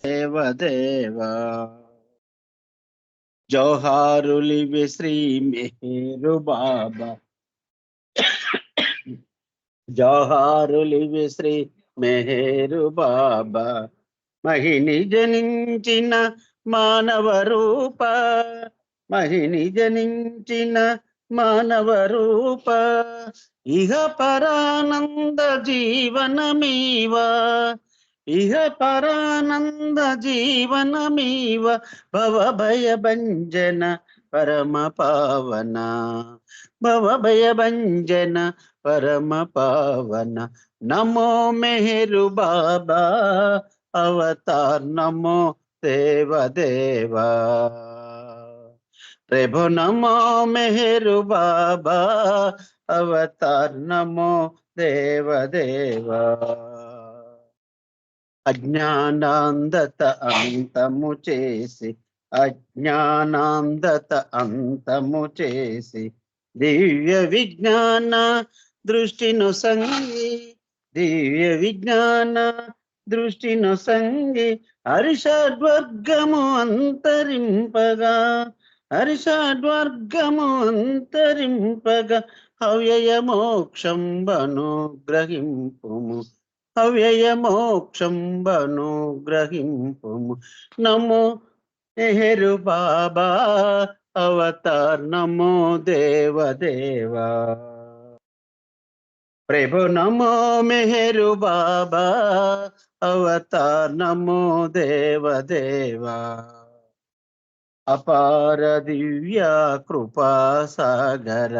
దేవదేవా జోహారులివి శ్రీ మెహరు బాబా జోహారులివి శ్రీ మెహరు బాబా మహిని జనించిన మానవ రూప మహిని జనించిన మానవ రూప ఇహ పరానంద జీవనమీవా ఇహ పరానంద జీవనమీవ భవ భయ భంజన పరమ పావన భవ భయ భంజన పరమ పావన నమో మెహరు బాబా అవతార్ నమో దేవదేవా ప్రభు నమో మెహరు బాబా అవతార్ నమో దేవదేవా అజ్ఞానాంధత అంతము చేసి అజ్ఞానాంధత అంతము చేసి దివ్య విజ్ఞాన దృష్టిను సంగి దివ్య విజ్ఞాన దృష్టిను సంగి హరిషడ్వర్గము అంతరింపగా హరిషడ్వర్గము అంతరింపగా అవ్యయ మోక్షం అనుగ్రహింపుము అవ్యయ మోక్షంబను గ్రహింపుము నమో మెహరు బాబా అవతార్ నమో దేవదేవా ప్రభు నమో మెహరు బాబా అవతార్ నమో దేవదేవా అపార దివ్య కృపా సాగర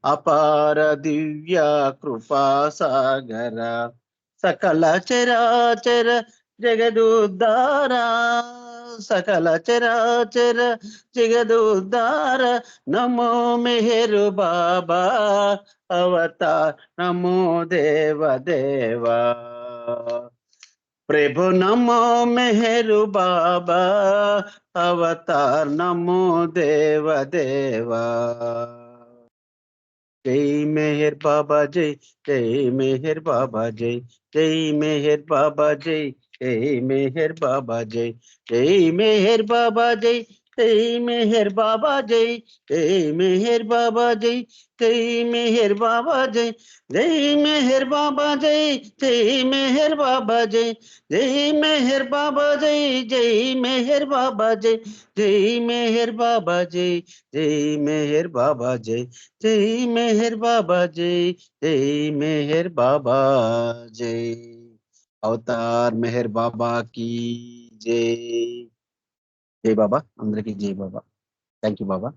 అపార దివ్య కృపా సాగర సకల చరాచర జగదుద్ధార సకల చరాచర జగదుద్ధార నమో మెహరు బాబా అవతార్ నమో దేవదేవా ప్రభు నమో మెహరు బాబా అవతార్ నమో దేవదేవా జై మెహర్ బాబా జై జై మెహర్ బాబా జై జై మెహర్ బాబా జై జై మెహర్ బాబా జై జై మెహర్ బాబా జై జై మెహర్ బాబా జై జై మెహర్ బాబా జై జై మెహర్ బాబా జై జై మెహర్ బాబా జై జై మెహర్ బాబా జై జై మెహర్ బాబా జై జై మెహర్ బాబా జై జై మెహర్ బాబా జై జై మెహర్ బాబా జై జై మెహర్ బాబా జై జై మెహర్ బాబా జై అవతార్ మెహర్ బాబా కి జై జై బాబా అందరికీ జై బాబా థ్యాంక్ యూ బాబా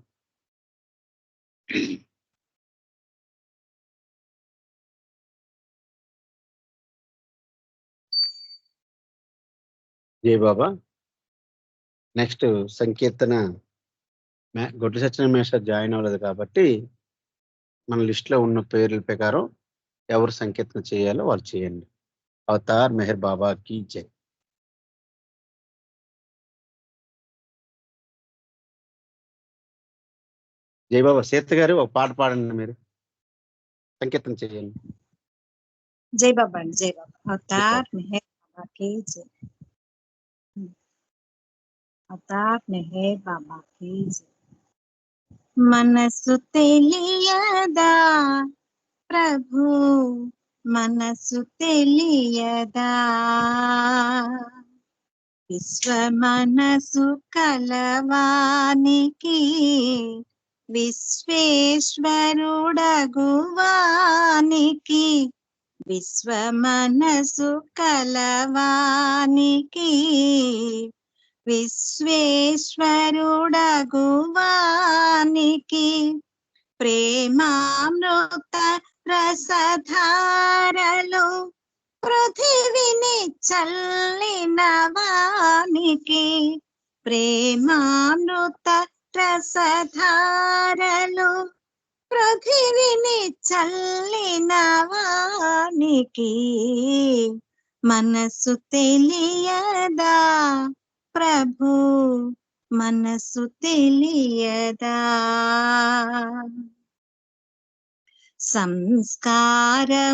జై బాబా నెక్స్ట్ సంకీర్తన గొడ్డు సత్యనారాయణ మేస్టర్ జాయిన్ అవ్వలేదు కాబట్టి మన లిస్ట్ లో ఉన్న పేర్ల ప్రకారం ఎవరు సంకీర్తన చేయాలో వాళ్ళు చేయండి అవతార్ మెహర్ బాబా కి జై జై బాబా సీత గారు ఒక పాట పాడండి మీరు సంకీర్తన చేయండి జై బాబా అండి జై బాబా అవతార్ మెహర్ బాబా కి జై అవతార్ మెహర్ బాబా కి జై మనసు తెలియదా ప్రభు మనసు తెలియదా విశ్వ మనసు కలవానికి విశ్వేశ్వరుడగువానికి విశ్వ మనసు కలవానికి విశ్వేశ్వరుడగువానికి ప్రేమామృత రసధారలు పృథివిని చల్లిన వానికి ప్రేమామృత రసధారలు పృథివిని చల్లిన వానికి మనసు తెలియదా ప్రభు మనసు తెలియదా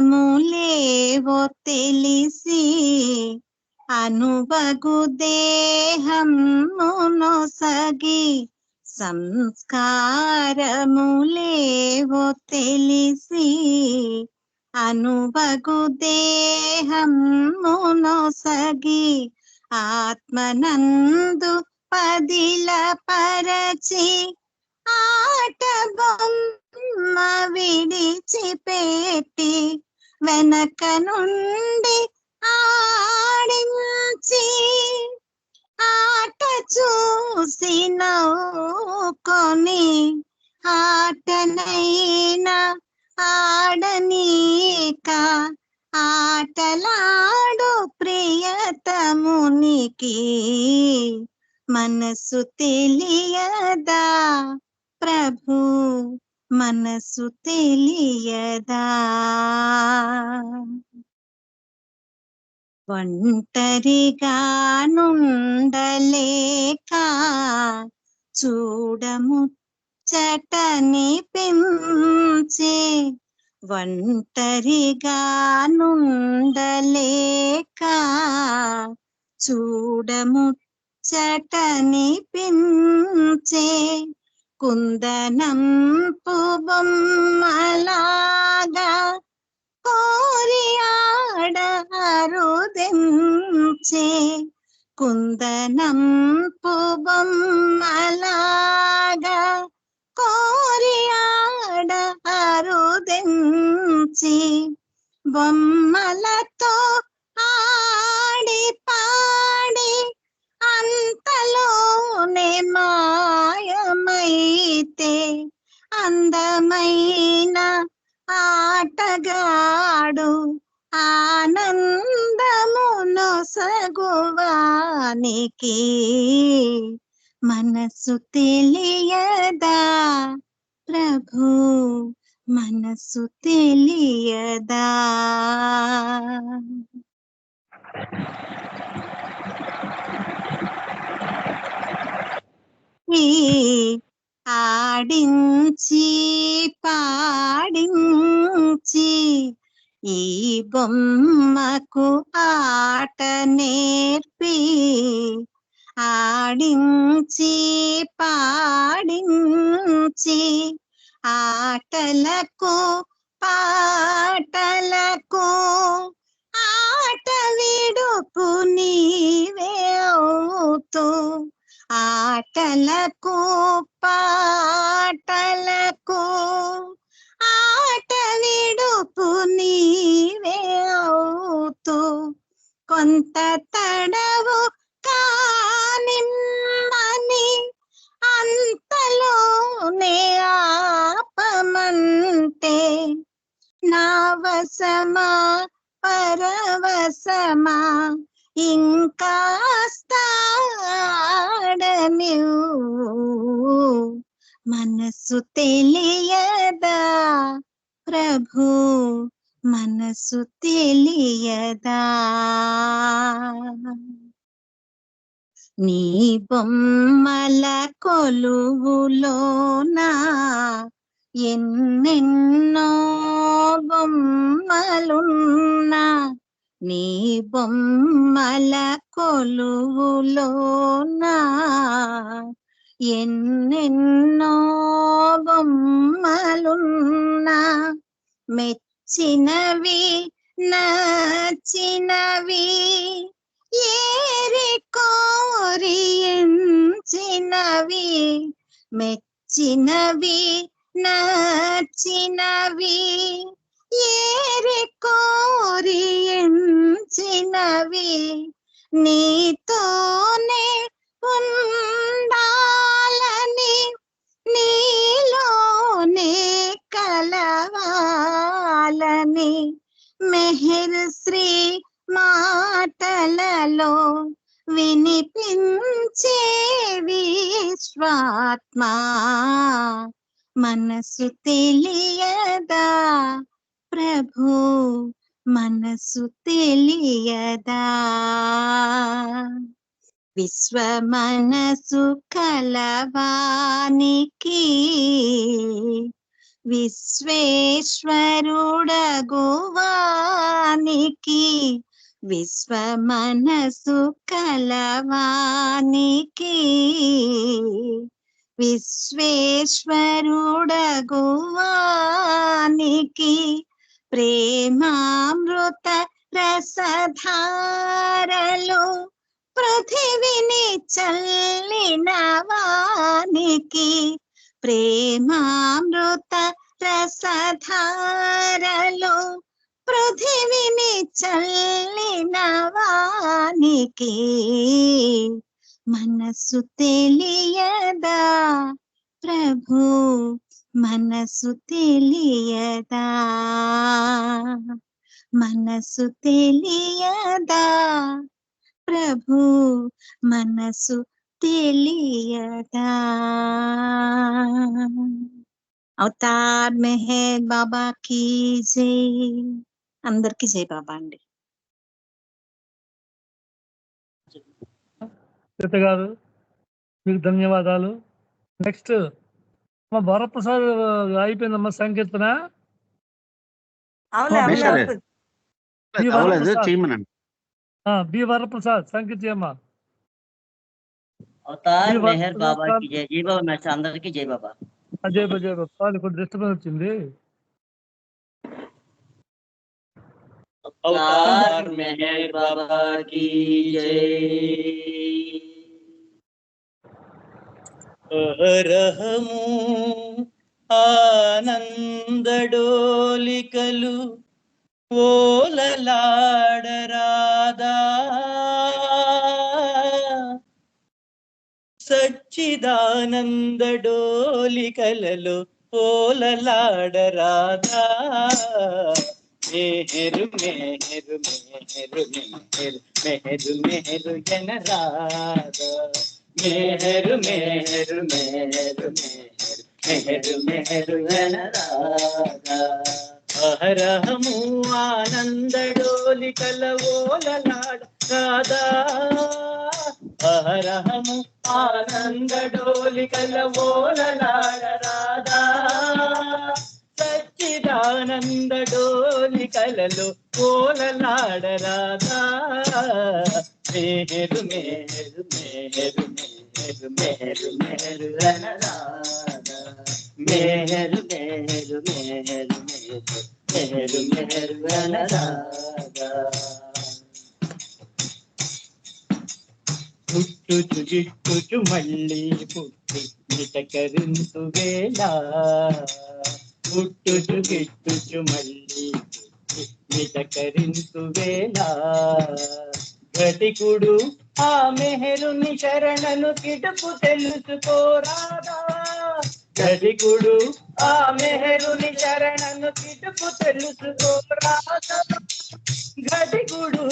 సంస్కారములేవో తెలిసి అనుబగు దేహమునొసగి సంస్కారములేవో తెలిసి అనుబగు దేహమునొసగి ఆత్మనందు పదిల పరచి ఆట బొమ్మ విడిచిపెట్టి వెనక నుండి ఆడించి ఆట చూసి నవ్వుకొని ఆటనైనా ఆడనీక ఆటలాడు ప్రియతమునికి మనసు తెలియదా ప్రభు మనసు తెలియదా ఒంటరిగా నుండలేక చూడముచ్చటని పెంచే ఒంటరిగా నుండలేక చూడముచ్చటని పెంచే కుందనంపు బొమ్మలాగా కోరి ఆడ అరుదెంచే కుందనంపు బొమ్మలాగా కోరి ఆడ అరుదెంచి బొమ్మలతో ఆడి పాడి అంతలోనే మాయమైతే అందమైన ఆటగాడు ఆనందమునొసగువానికి మనసు తెలియదా ప్రభు మనసు తెలియదా ఆడించి పాడించి ఈ బొమ్మకు ఆట నేర్పి ఆడించి పాడించి ఆటలకు పాటలకు ఆట విడుపు నీవే అవుతూ ఆటలకు పాటలకు ఆట విడుపు నీవే అవుతూ కొంత తడవు కానిమ్మని అంతలోనే ఆపమంటే నా వశమా పరవశమా ఇంకాస్తాడనివ్వు మనసు తెలియదా ప్రభు మనసు తెలియదా నీ బొమ్మల కొలువులోనా ఎన్నెన్నో బొమ్మలున్నా నీ బొమ్మల కొలువులోనా ఎన్నెన్నో బొమ్మలున్నా మెచ్చినవి నచ్చినవి ఏరి కోరి ఎంచినవి మెచ్చినవి నచ్చినవి ఏరి కోరి ఎంచినవి నీతోనే ఉండాలని నీలోనే కలవాలని మెహర్ శ్రీ మాటలలో వినిపించే విశ్వాత్మ మనసు తెలియదా ప్రభు మనసు తెలియదా విశ్వ మనసు కలవానికి విశ్వేశ్వరుడగువానికి విశ్వ మనసు కలవానికి విశ్వేశ్వరుడగువానికి ప్రేమామృత రసధారలు పృథివిని చల్లిన వానికి ప్రేమామృత రసధారలు పృథివిని చల్లిన వానికి మనసు తెలియదా ప్రభు, మనసు తెలియదా, మనసు తెలియదా ప్రభు, మనసు తెలియదా. అవతార్ మెహర్ బాబా కీ జై. అందరికి జై బాబా అండి. సీత గారు మీకు ధన్యవాదాలు. నెక్స్ట్ మా వరప్రసాద్ అయిపోయిందమ్మా సంకీర్తన. బి వరప్రసాద్ సంకీర్తనమ్మా. అవతార్ మెహర్ బాబా కి జై. జై బాబా మాస్టర్, అందరికి జై బాబా. జై బాబా, జై బాబా. కొంచెం డిస్టర్బెన్స్ వచ్చింది. అవతార్ మెహర్ బాబా కి జై. అహరహము ఆనందడోలికలు ఓలలాడరాదా, సచ్చిదానందడోలికలలో ఓలలాడరాదా. మెహరు మెహరు మెహరు మెహరు మెహరు మెహరు జనరాదా. మెహరు మెహరు మెహరు మెహరు మెహరు మెహరు జనరాదా. అహరహము ఆనందడోలికల ఓలలాడరాదా. అహరహము ఆనందడోలికల ఓలలాడరాదా. సచ్చిదానందడోలికలలో ఓలలాడరాదా. మెహరు మెహరు మెహరు మెహరు మెహరు మెహరు జనరాదా. మెహరు మెహరు మెహరు మెహరు మెహరు మెహరు జనరాదా. పుట్టుచు గిట్టుచు మళ్ళీ పుట్టి నిటకరించు వేళ. పుట్టుచు గిట్టుచు మళ్ళీ పుట్టి నిటకరించు వేళ. ఘటికుడు ఆ మెహరుని శరణను కిటుకు తెలుసుకోరాదా. ఘటికుడు ఆ మెహరుని శరణను కిటుకు తెలుసుకోరాదా. ఘటికుడు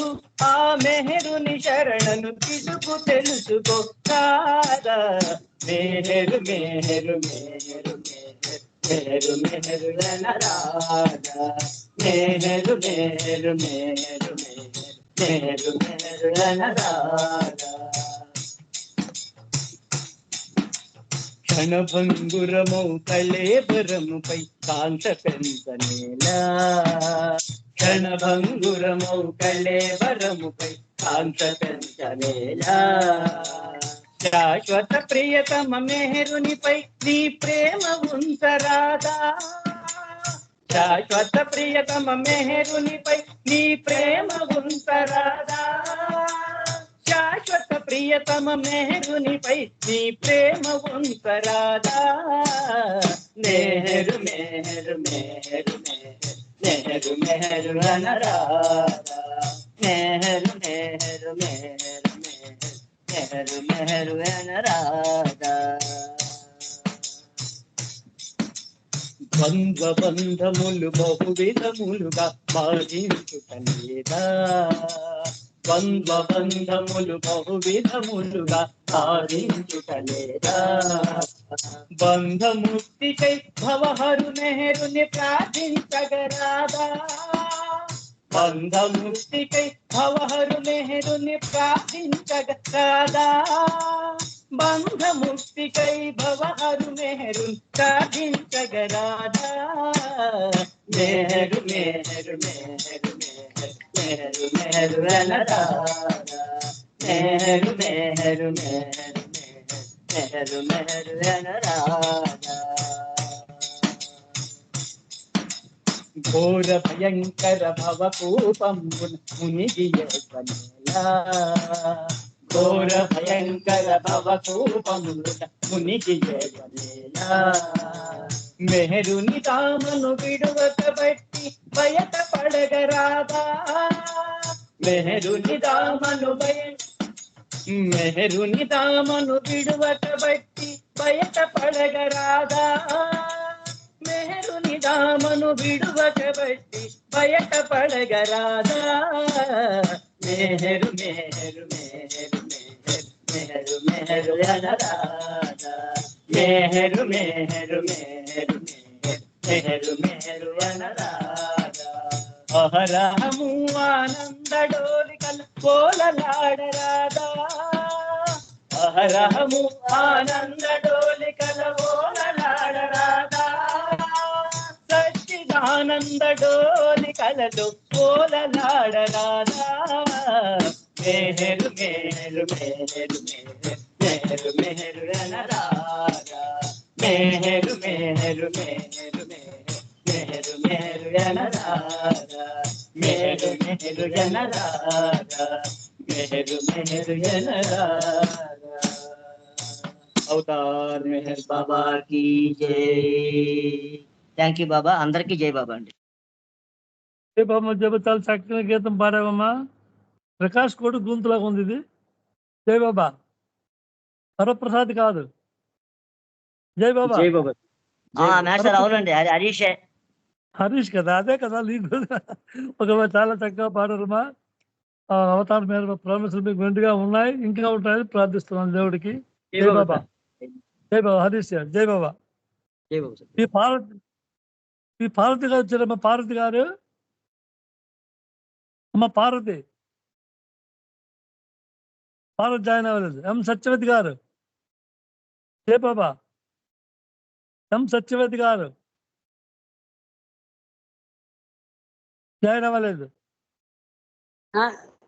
ఆ మెహరుని శరణను కిటుకు తెలుసుకో రాదా. మెహరు మెహరు మెహరు మెహరు మెహరు జనరాదా. మెహరు మెహరు మెహరు మెహరు మెహరు జనరాదా. క్షణభంగురమౌ కళేబరముపై కాంత పెంచనేలా. క్షణభంగురమౌ కళేబరముపై కాంత పెంచనేలా. శాశ్వత ప్రియతమ మెహరునిపై నీ ప్రేమ ఉంచరాదా. శాశ్వత ప్రియతమ మెహరునిపై నీ ప్రేమ ఉంచరాదా. శాశ్వత ప్రియతమ మెహరునిపై నీ ప్రేమ ఉంచరాదా. మెహరు మెహరు మెహరు మెహరు మెహరు మెహరు జనరాదా. మెహరు మెహరు మెహరు మెహరు మెహరు మెహరు జనరాదా. ద్వంద్వ బంధములు బహువిధములుగా బాధించుటలేదా. ద్వంద్వ బంధములు బహువిధములుగా బాధించుటలేదా. బంధముక్తికై భవహరు మెహరుని ప్రార్థించగరాదా. బంధముక్తికై భవహరు మెహరుని ప్రార్థించగరాదా. బంధముక్తికై భవహరు మెహరుని ప్రార్థించగరాదా. మెహరు మెహరు మెహరు మెహరు మెహరు మెహరు రాధా మెహరు మెహరు మెహరు మెహరు మెహరు రాధా ఘోర భయంకర భవకూపమున మునిగియవనేలా ఘోర భయంకర భవకూపమున మునిగియవనేలా మెహరుని తామను విడువక బట్టి బయట పడగరాదా మెహరుని తామను మెహరుని తామను విడువక బట్టి బయట పడగరాదా మెహరుని దామను విడువక బట్టి బయట పడగరాదా మెహరు మెహరు మెహరు మెహరు మెహరు అనరాధా మెహరు మెహరు మెహరు మెహరు మెహరు అనరాధా అహరహము ఆనంద డోలికల కోలలాడరాదా అహరహము ఆనంద డోలికల కోలలాడరాదా సచ్చిదానంద డోలికలలో కోలలాడరాదా మెహరు మెహరు మెహరు మెహరు మెహరు అనరాధా మెహరు మెహరు మెహరు మెహరు మెహరు అనరాధా మెహరు మెహరు అనరాధా మెహరు మెహరు అనరాధా అవతార్ మెహర్ బాబా की जय థ్యాంక్ యూ బాబా అందరికీ జై బాబా అండి జై బాబా జై బాబా చాలా చక్కని గీతం పాడావమ్మా ప్రకాష్ కోటి గొంతులాగా ఉంది ఇది జై బాబా వరప్రసాద్ కాదు జై బాబా జై బాబా మాస్టర్ అవునండి అది హరీషే హరీష్ కదా అదే కదా నీకు ఒక చాలా చక్కగా పాడారమ్మా అవతారం మీద ప్రామిసులు మీకు మెండుగా ఉన్నాయి ఇంకా ఉంటాయని ప్రార్థిస్తున్నాను దేవుడికి జై బాబా జై బాబా హరీష్ జై బాబా జై బాబా ఈ పార్వతి గారు వచ్చారమ్మా పార్వతి గారు అమ్మ పార్వతి జాయిన్ అవ్వలేదు ఎం సత్యవతి గారు జై బాబా ఎం సత్యవతి గారు జాయిన్ అవ్వలేదు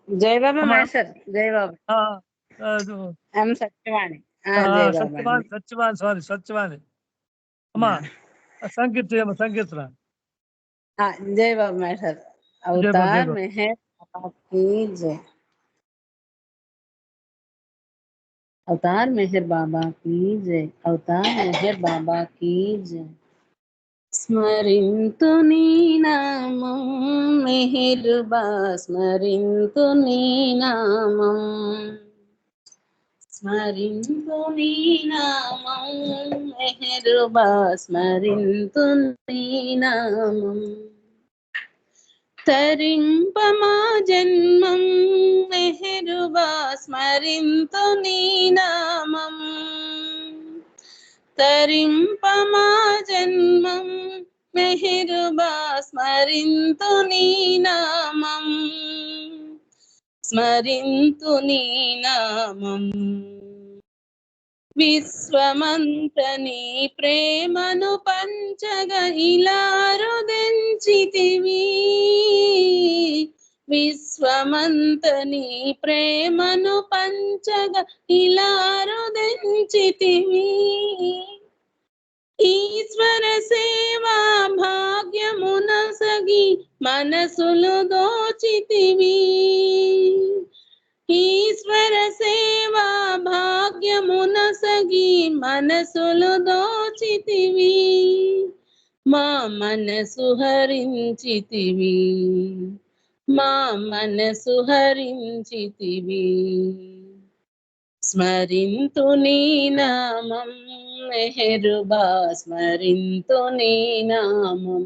జై బాబా మాస్టర్ జై బాబా సత్యవాణి సత్యవాణి సారీ సత్యవాణి అమ్మా సంకీర్తన సంకీర్తన जय बाबा मास्टर अवतार मेहर बाबा की जय अवतार मेहर बाबा की जय अवतार मेहर बाबा की जय स्मरिन्तु नी नामं मेहरुबा स्मरिन्तु नी नामं स्मरिन्तु नी नामं मेहरुबा स्मरिन्तु नी नामं तरिंपमा जन्मं मेहरुबा स्मरिन्तु नी नामं तरिंपमा जन्मं मेहरुबा स्मरिन्तु नी नामं स्मरिन्तु नी नामं विश्वमंतनी प्रेमनु पंचग इलारुदెంచితివి विश्वमंतनी प्रेमनु पंचग इलारुदెంచితివి ईश्वर सेवा भाग्यमुनसगी मनसुलु दोचितिवी ఈశ్వర సేవా భాగ్యమునసగి మనసులు దోచితివి మా మనసు హరించితివి మా మనసు హరించితివి స్మరింతు నీ నామం మెహరుబా స్మరింతు నీ నామం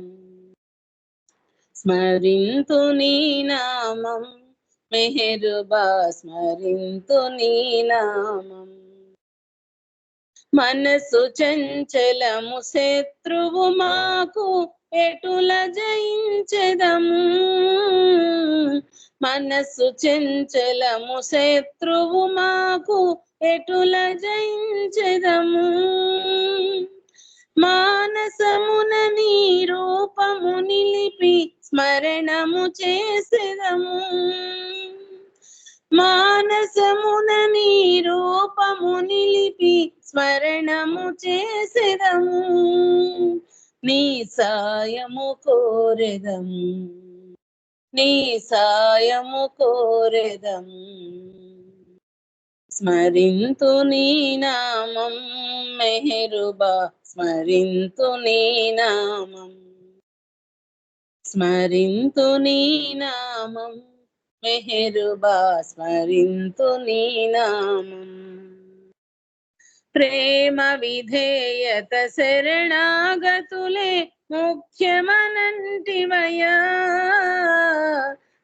స్మరింతు నీ నామం మెహరుబా స్మరింతు నీ నామం మనసు చంచలము శత్రువు మాకు ఎటుల జయించెదము మనసు చంచలము శత్రువు మాకు ఎటుల జయించెదము మానసమున నీ రూపము నిలిపి స్మరణము చేసెదము మానసమున నీ రూపము నిలిపి స్మరణము చేసెదము నీ సాయము కోరెదము నీ సాయము కోరెదము స్మరింతు నీ నామం మెహరుబా స్మరింతు నీ నామం స్మరింతు నీ నామం మెహరుబా స్మరింతు నీ నామం ప్రేమ విధేయత శరణాగతులే ముఖ్యమనంటివయా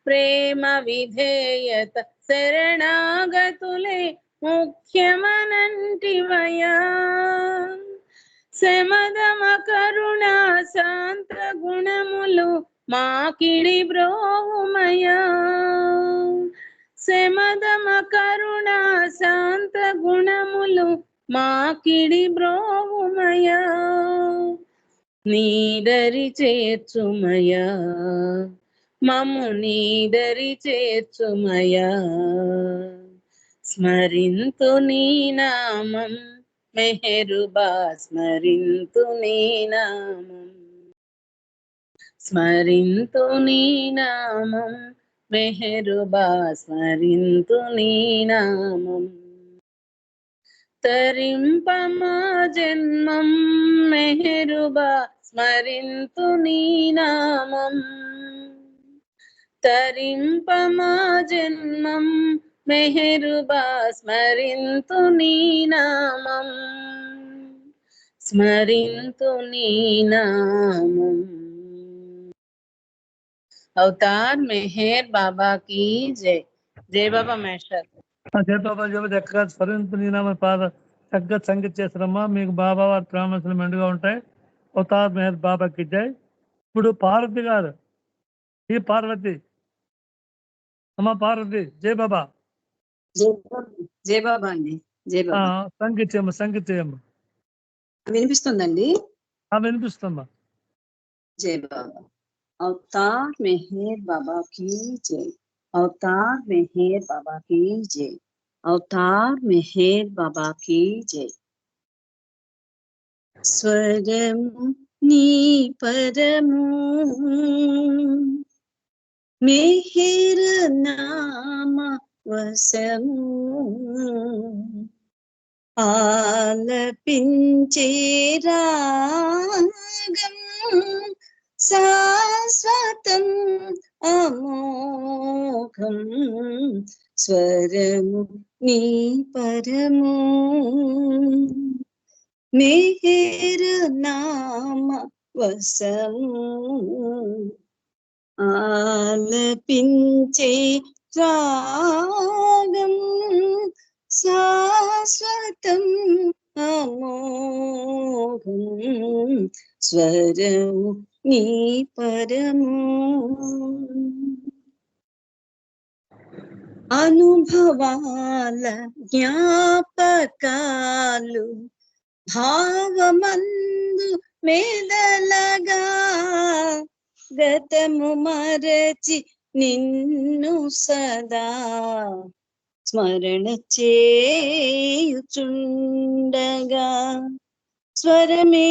ప్రేమ విధేయత శరణాగతులే ముఖ్యమనంటివయా శమదమ కరుణ శాంత గుణములు మాకిడి బ్రోవుమయా శమదమ కరుణ శాంత గుణములు మాకిడి బ్రోవుమయా నీదరి చేర్చుమయా మము నీదరి చేర్చుమయా స్మరింతు నీ నామం మెహరుబా స్మరింతు నీ నామం స్మరింతు నీ నామం మెహరుబా స్మరింతు నీ నామం తరింపమా జన్మం మెహరుబా స్మరింతు నీ నామం తరింపమా జన్మం మెహరుబా స్మరింతు నీ నామం స్మరింతు నీ నామం అవతార్ మెహర్ బాబా की जय జై బాబా మేషర్ జయ బాబా జయ చక్కగా స్మరింతు నీ నామ పాద చక్కగా సంగీత చేస్తారమ్మా మీకు బాబా వారి ప్రాణాలు మెండుగా ఉంటాయి అవతార్ మెహర్ బాబాకి జై ఇప్పుడు పార్వతి గారు ఈ పార్వతి అమ్మ పార్వతి జై బాబా జై బాబా అండి. జై బాబా. సంగీత చేయమ్మ సంగీత చేయమ్మ వినిపిస్తుందండి? వినిపిస్తుందా? జై బాబా. అవతార్ మెహర్ బాబా की जय అవతార్ మెహర్ బాబా की जय అవతార్ మెహర్ బాబా की जय స్వరము నీ పరము మెహర్ నామ వసము ఆలపించే రాగం శాశ్వతం అమోఘం స్వరము నీ పరము మెహర్ నామ వసము ఆలపించే రాగం శాశ్వతం అమోఘం స్వరము నీ పరము అనుభవాల జ్ఞాపకాలు భావమందు మెదలగా గతము మరచి నిన్ను సదా స్మరణ చేయుచుండగా స్వరమే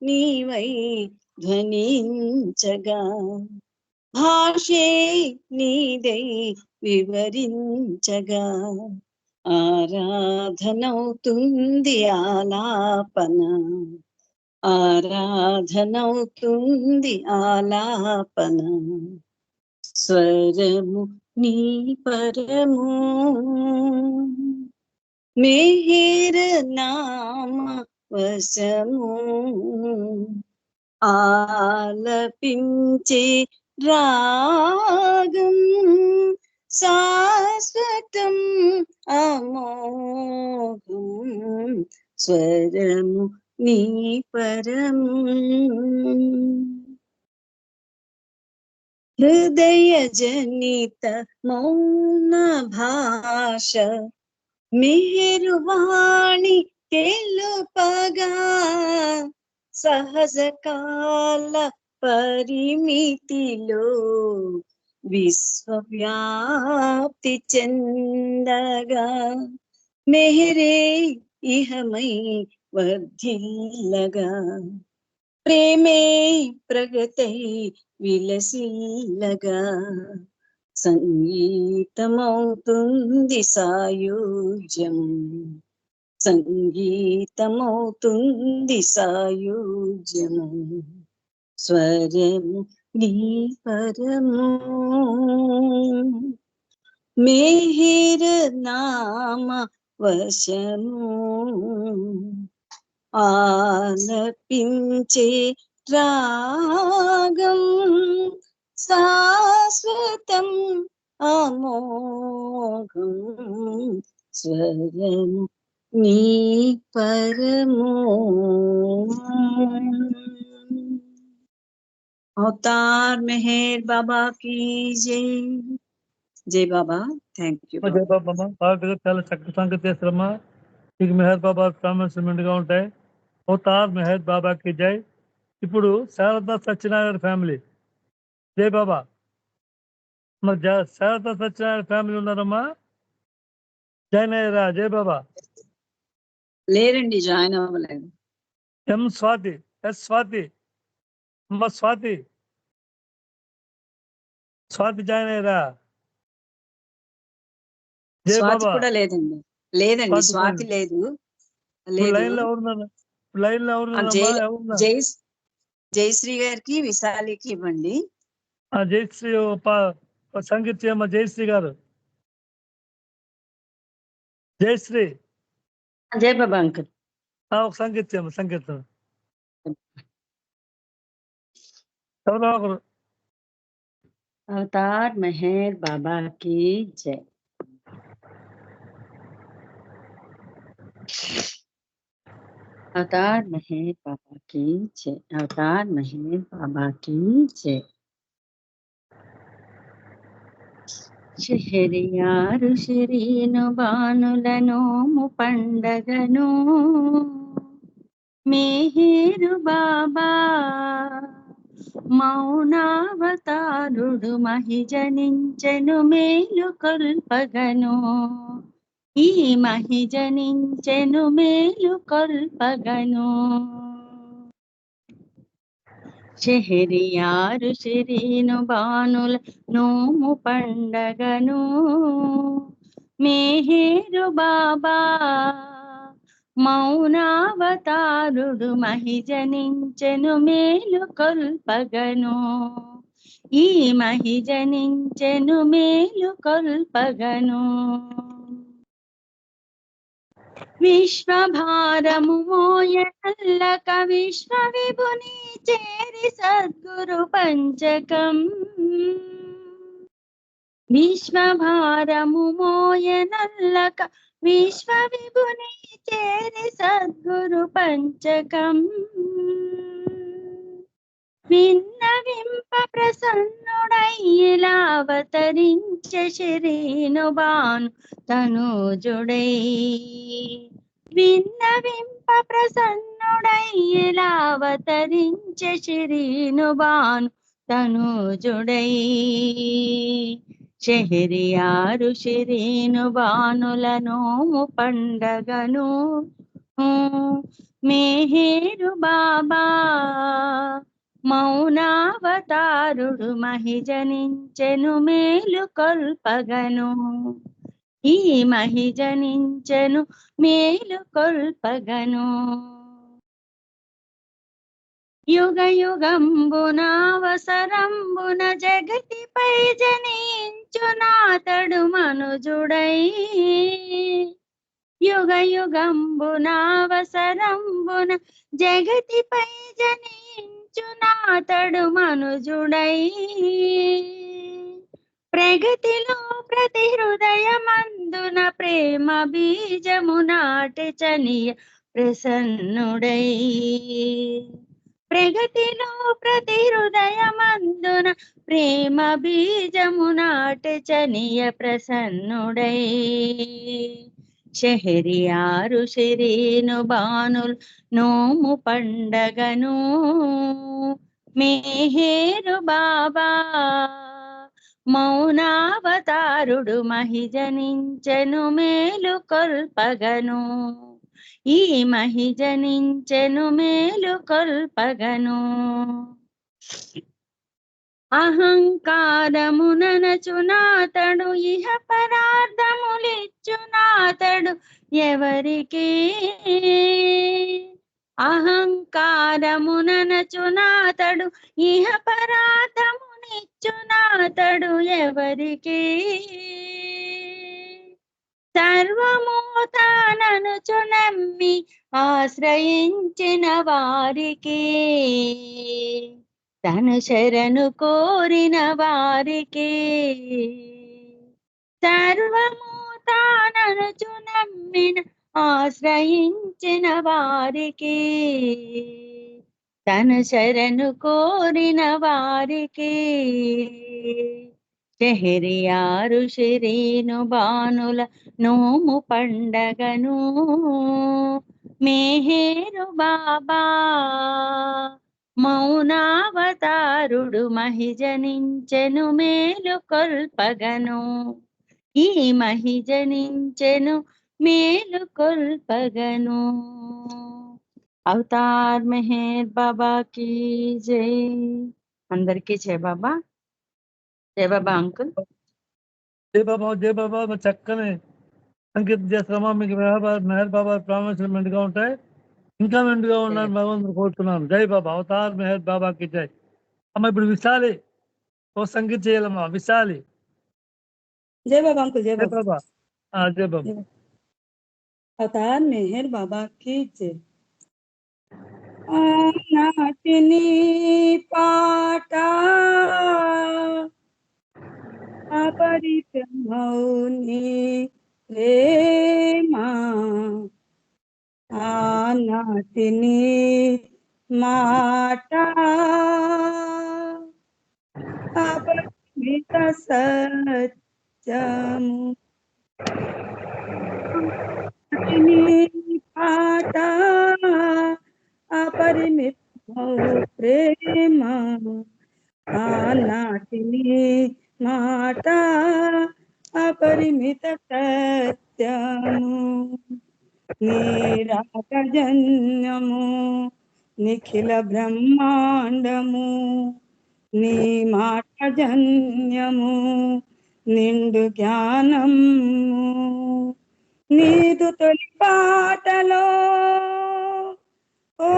నీవై ధ్వనించగా భాషే నీదై వివరించగా ఆరాధనవుతుంది ఆలాపన ఆరాధనవుతుంది ఆలాపన స్వరము నీ పరము మెహర్ నామ వశము ఆలపించే రాగం శాశ్వతం అమోఘం స్వరము నీ పరము హృదయ జనిత మౌన భాష మెహరువాణి తెలుపగా సహజ కాల పరిమితిలో విశ్వవ్యాప్తి చెందగా మెహరే ఇహమై వర్ధిల్లగా ప్రేమే ప్రగతై విలసిల్లగా సంగీతమవుతుంది సాయుజ్యం సంగీతమవుతుంది సాయుజ్యము స్వరము నీ పరము మిహిర నామ వశము ఆలపించే రాగం శాశ్వతం అమోఘం స్వరము నీ పరము अवतार मेहर बाबा की जय बाबा थैंक यू జై బాబా అమ్మ. బాగా చాలా చక్కటి సంగతి చేస్తారమ్మా. మీకు మెహర్ బాబా ప్రామిస్మెంట్ గా ఉంటాయి. అవతార్ మెహర్ బాబాకి జై. ఇప్పుడు శారదా సత్యనారాయణ ఫ్యామిలీ జై బాబా. మరి శారదా సత్యనారాయణ ఫ్యామిలీ ఉన్నారమ్మా? జాయిన్ అయ్యారా? జై బాబా. లేరండి, జాయిన్ అవ్వలేదు. ఎం స్వాతి, ఎస్ స్వాతి, అమ్మ స్వాతి, స్వాతి జాయిన్ అయ్యారా? జై స్వాతి బాబా. కూడా లేదండి, లేదండి, స్వాతి లేదు. లైన్ లో ఎవరున్నారు? లైన్ లో ఎవరున్నారమ్మా? జయశ్రీ గారికి విశాలికి ఇవ్వండి. జయశ్రీ సంగీత్ చేయమ్మా. జయశ్రీ గారు, జయశ్రీ జై బాబా అంకుల్. ఒక సంగీత్ చేయమ్మా. సంగీతం ఎవరో ఒకరు. అవతార్ మెహర్ బాబా की जय. अवतार मेहर बाबा की जय. अवतार मेहर बाबा की जय. శహరియారు శరీను బానులనోము పండగను మేహేరు బాబా మౌనావతారుడు మహిజనించెను మేలు కొల్పగను. ఈ మహిజనించెను మేలు కొల్పగను. శహరియారు శరీను బానుల నోము పండగను మేహేరు బాబా మౌనావతారుడు మహిజనించెను మేలు కొల్పగను. ఈ మహిజనించెను మేలు కొల్పగను. విశ్వభారము మోయనల్లక విశ్వ విభుని చేరి సద్గురు పంచకం. విశ్వభారము మోయనల్లక విశ్వ విభుని చేరి సద్గురు పంచకం. విన్నవింప ప్రసన్నుడయ్యిలావతరించే శరీను బాను తనుజుడై. విన్నవింప ప్రసన్నుడయ్యిలావతరించే శరీను బాను తనుజుడై. శహరియారు శరీను బానుల నోము పండగను మేహేరు బాబా మౌనావతారుడు మహిజనించెను మేలు కొల్పగను. ఈ మహిజనించెను మేలు కొల్పగను. యుగ యుగంబునావసరంబున జగతిపై జనించునాతడు మనుజుడై. యుగ యుగంబునావసరంబున జగతిపై జనించునాతడు మనుజుడై. ప్రగతిలో ప్రతి హృదయమందున ప్రేమ బీజము నాటి చనియ ప్రసన్నుడై. ప్రగతిలో ప్రతి హృదయమందున ప్రేమ బీజము నాటి చనియ ప్రసన్నుడై. శహరియారు శరీను బానుల్ నోము పండగను మేహేరు బాబా మౌనావతారుడు మహిజనించెను మేలు కొల్పగను. ఈ మహిజనించెను మేలు కొల్పగను. అహంకారముననచునాతడు ఇహ పరార్థములిచ్చునాతడు ఎవరికి. అహంకారముననచునాతడు ఇహ పరార్థమునిచ్చునాతడు ఎవరికి. సర్వము తాననుచు నమ్మి ఆశ్రయించిన వారికి. తను శరణు కోరిన వారికి. సర్వము తాననుచు నమ్మిన ఆశ్రయించిన వారికి. తను శరణు కోరిన వారికి. షెహరియారు షిరీను బానుల నోము పండగను. మెహేరు బాబా మౌనావతారుడు మహిజనించెను మేలు కొల్పగను. ఈ మహిజనించెను మేలు కొల్పగను. అవతార్ మెహర్ బాబా కీ జై. అందరికీ జై బాబా. జై బాబా అంకుల్. జై బాబా, జై బాబా. మరి చక్కని సంకేతం చేస్తామా? మీకు మెహర్ బాబా ప్రామిస్లు మెండుగా ఉంటాయి. ఇంకా మెండుగా ఉండాలని భగవంతుని కోరుతున్నాను. జై బాబా. అవతార్ మెహర్ బాబాకి జై. అమ్మ ఇప్పుడు విశాలి ఓ సంగీతం చేయాలమ్మా. విశాలి. जय बाबा अंकुल, जय జై बाबा। బాబా. జై బాబా. अवतार मेहर बाबा की जय। नाचनी पाटा अपरित मौनी प्रेमा। नाचनी माटा अपरित सत्यमु। పాట అపరిమిత ప్రేమ. ఆనాటిని మాట అపరిమిత సత్యము. నీరాజన్యము నిఖిల బ్రహ్మాండము. నీ మాట జన్యము నిండు జ్ఞానము. నీదు తొలి పాటలో ఓ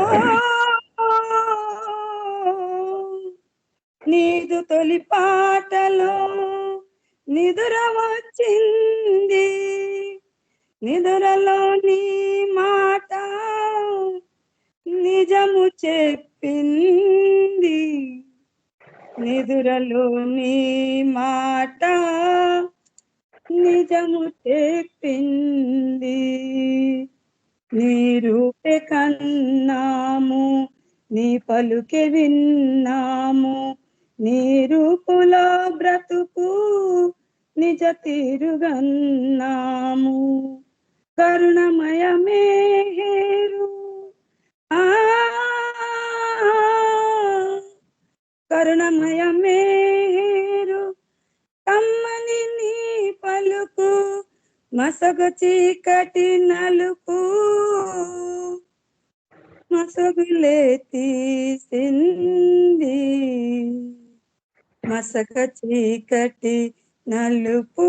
నీదు తొలి పాటలో నిదుర వచ్చింది. నిదురలో నీ మాట నిజము చెప్పింది. నిదురలో నీ మాట నిజము చెప్పింది. నీ రూపే కన్నాము, నీ పలుకే విన్నాము. నీ రూపులో బ్రతుకు నిజ తీరుగన్నాము. కరుణమయమే హేరు కరుణమయమే హేరు. కమ్మని నీ పలుకు మసగు చీకటి నలుపు. మసగులే తీసింది మసక చీకటి నలుపు.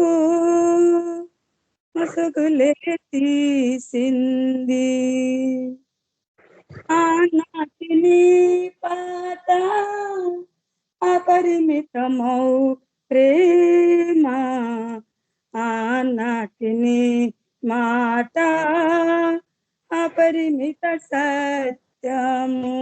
మసగులే తీసింది. ఆనాటిని పాట అపరిమితమౌ ప్రేమ. ఆనాటిని మాట అపరిమిత సత్యము.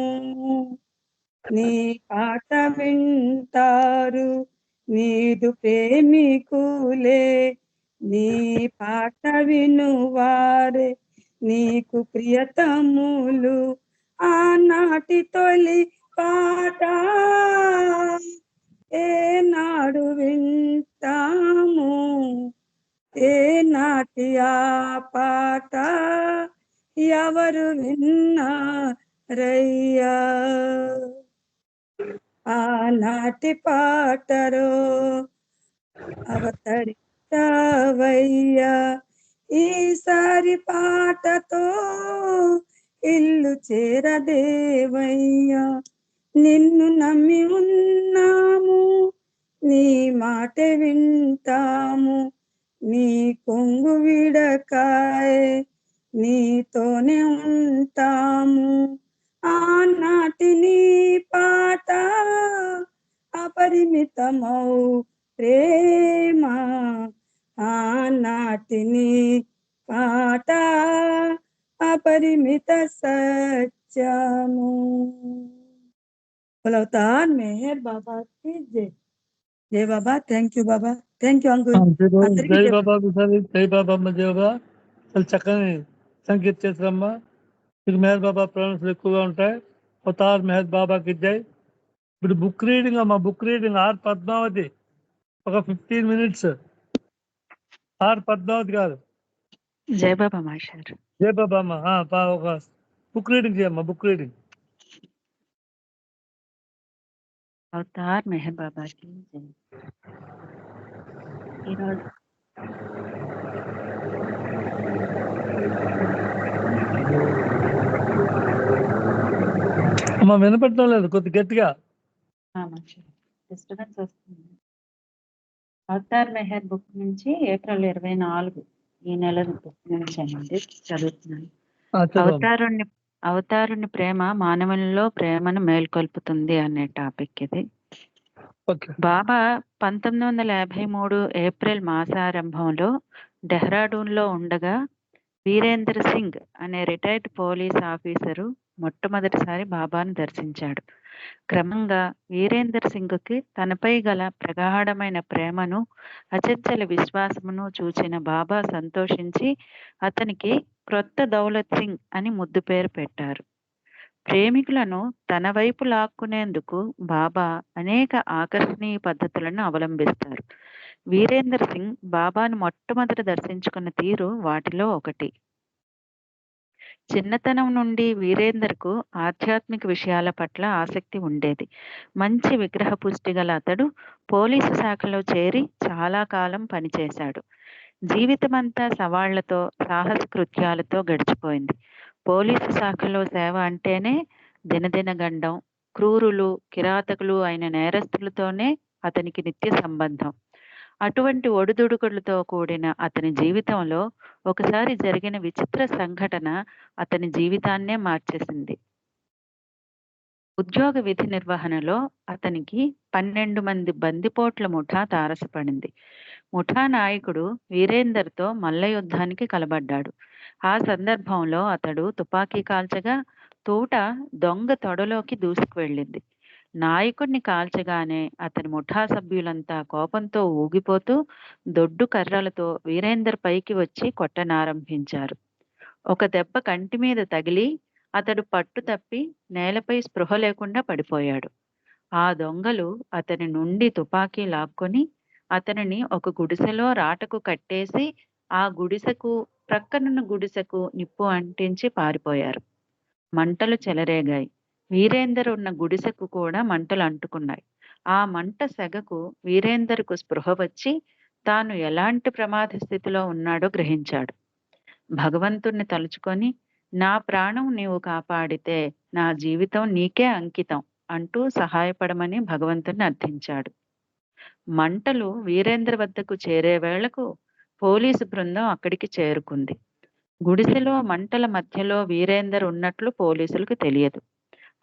నీ పాట వింటారు నీదు ప్రేమికులే. నీ పాట వినువారే నీకు ప్రియతములు. ఆనాటి తొలి పాట ఏనాడు వింటాము. ఏనాటి ఆ పాట ఎవరు విన్నారయ్యా. ఆనాటి పాటరో అవతరించావయ్యా ఈసారి పాటతో ఇల్లు చేరదేవయ్యా నిన్ను నమ్మి ఉన్నాము నీ మాట వింటాము నీ కొంగు విడకాయ్ నీతోనే ఉంటాము ఆనాటి నీ పాట అపరిమితమౌ ప్రేమ ఆనాటి నీ పాట अपरिमित सच्चामु बोलो अवतार मेहर बाबा की जय जय Baba thank you Baba thank you uncle అందరికీ జై జై బాబా విశాలి, జై బాబా మధ్యగా చాలా చక్కని సంగీత చేశారమ్మా. మీకు మెహర్ బాబా ప్రాణాలు ఎక్కువగా ఉంటాయి. అవతార్ మెహర్ బాబాకి జై. ఇప్పుడు బుక్ రీడింగ్ అమ్మా, బుక్ రీడింగ్ ఆర్ పద్మావతి, ఒక 15 minutes. ఆర్ పద్మావతి గారు, జై బాబా మాస్టర్. జై బాబా అమ్మ. ఒక బుక్ రీడింగ్ చేయమ్మా, బుక్ రీడింగ్. అవతార్ మెహర్ బాబాకి జై. ఈరోజు అమ్మ వినపడటం లేదు, కొద్ది గట్టిగా. డిస్టర్బెన్స్ వస్తుంది. అవతార్ మెహర్ బుక్ నుంచి April 24 ఈ నెల బుక్ నుంచి అండి చదువుతున్నాను. అవతారుని ప్రేమ మానవునిలో ప్రేమను మేల్కొల్పుతుంది అనే టాపిక్ ఇది. బాబా 1953 ఏప్రిల్ మాసారంభంలో డెహ్రాడూన్లో ఉండగా వీరేందర్ సింగ్ అనే రిటైర్డ్ పోలీస్ ఆఫీసరు మొట్టమొదటిసారి బాబాను దర్శించాడు. క్రమంగా వీరేందర్ సింగ్కి తనపై గల ప్రగాఢమైన ప్రేమను అచంచల విశ్వాసమును చూచిన బాబా సంతోషించి అతనికి క్రొత్త దౌలత్ సింగ్ అని ముద్దు పేరు పెట్టారు. ప్రేమికులను తన వైపు లాక్కునేందుకు బాబా అనేక ఆకర్షణీయ పద్ధతులను అవలంబిస్తారు. వీరేందర్ సింగ్ బాబాను మొట్టమొదట దర్శించుకున్న తీరు వాటిలో ఒకటి. చిన్నతనం నుండి వీరేందర్కు ఆధ్యాత్మిక విషయాల పట్ల ఆసక్తి ఉండేది. మంచి విగ్రహ పుష్టి గల అతడు పోలీసు శాఖలో చేరి చాలా కాలం పనిచేశాడు. జీవితమంతా సవాళ్లతో సాహస కృత్యాలతో గడిచిపోయింది. పోలీసు శాఖలో సేవ అంటేనే దినదిన గండం, క్రూరులు కిరాతకులు అయిన నేరస్తులతోనే అతనికి నిత్య సంబంధం. అటువంటి ఒడిదుడుకులతో కూడిన అతని జీవితంలో ఒకసారి జరిగిన విచిత్ర సంఘటన అతని జీవితాన్నే మార్చేసింది. ఉద్యోగ విధి నిర్వహణలో అతనికి 12 మంది బందిపోట్ల ముఠా తారసపడింది. ముఠా నాయకుడు వీరేందర్తో మల్ల యుద్ధానికి కలబడ్డాడు. ఆ సందర్భంలో అతడు తుపాకీ కాల్చగా తూట దొంగ తొడలోకి దూసుకు వెళ్ళింది. నాయకుడిని కాల్చగానే అతని ముఠా సభ్యులంతా కోపంతో ఊగిపోతూ దొడ్డు కర్రలతో వీరేందర్ పైకి వచ్చి కొట్టనారంభించారు. ఒక దెబ్బ కంటి మీద తగిలి అతడు పట్టు తప్పి నేలపై స్పృహ లేకుండా పడిపోయాడు. ఆ దొంగలు అతని నుండి తుపాకీ లాక్కొని అతనిని ఒక గుడిసెలో రాటకు కట్టేసి ఆ గుడిసెకు ప్రక్కనున్న గుడిసెకు నిప్పు అంటించి పారిపోయారు. మంటలు చెలరేగాయి. వీరేందర్ ఉన్న గుడిసెకు కూడా మంటలు అంటుకున్నాయి. ఆ మంట సెగకు వీరేందర్కు స్పృహ వచ్చి తాను ఎలాంటి ప్రమాద స్థితిలో ఉన్నాడో గ్రహించాడు. భగవంతుణ్ణి తలుచుకొని నా ప్రాణం నీవు కాపాడితే నా జీవితం నీకే అంకితం అంటూ సహాయపడమని భగవంతుణ్ణి అర్థించాడు. మంటలు వీరేంద్ర వద్దకు చేరే వేళకు పోలీసు బృందం అక్కడికి చేరుకుంది. గుడిసెలో మంటల మధ్యలో వీరేందర్ ఉన్నట్లు పోలీసులకు తెలియదు.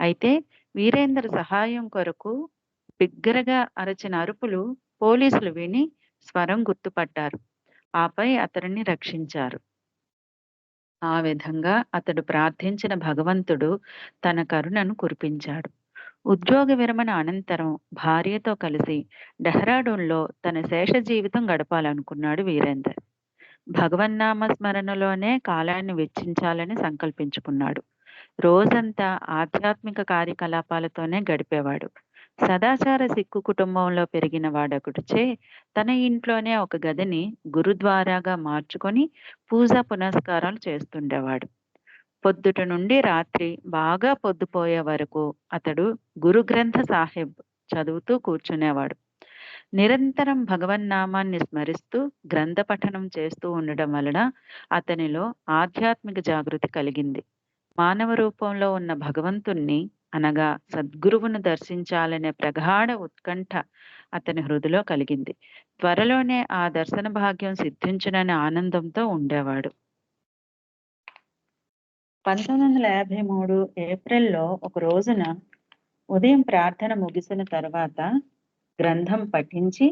అయితే వీరేందర్ సహాయం కొరకు బిగ్గరగా అరచిన అరుపులు పోలీసులు విని స్వరం గుర్తుపట్టారు. ఆపై అతడిని రక్షించారు. ఆ విధంగా అతడు ప్రార్థించిన భగవంతుడు తన కరుణను కురిపించాడు. ఉద్యోగ విరమణ అనంతరం భార్యతో కలిసి డెహ్రాడూన్లో తన శేష జీవితం గడపాలనుకున్నాడు వీరేందర్. భగవన్నామ స్మరణలోనే కాలాన్ని వెచ్చించాలని సంకల్పించుకున్నాడు. రోజంతా ఆధ్యాత్మిక కార్యకలాపాలతోనే గడిపేవాడు. సదాచార సిక్కు కుటుంబంలో పెరిగిన వాడొకటిచే తన ఇంట్లోనే ఒక గదిని గురుద్వారాగా మార్చుకొని పూజా పునస్కారాలు చేస్తుండేవాడు. పొద్దుట నుండి రాత్రి బాగా పొద్దుపోయే వరకు అతడు గురు గ్రంథ సాహిబ్ చదువుతూ కూర్చునేవాడు. నిరంతరం భగవన్నామాన్ని స్మరిస్తూ గ్రంథ పఠనం చేస్తూ ఉండడం వలన అతనిలో ఆధ్యాత్మిక జాగృతి కలిగింది. మానవ రూపంలో ఉన్న భగవంతుణ్ణి అనగా సద్గురువును దర్శించాలనే ప్రగాఢ ఉత్కంఠ అతని హృదయలో కలిగింది. త్వరలోనే ఆ దర్శన భాగ్యం సిద్ధించుననే ఆనందంతో ఉండేవాడు. 1953 ఏప్రిల్లో ఒక రోజున ఉదయం ప్రార్థన ముగిసిన తర్వాత గ్రంథం పఠించి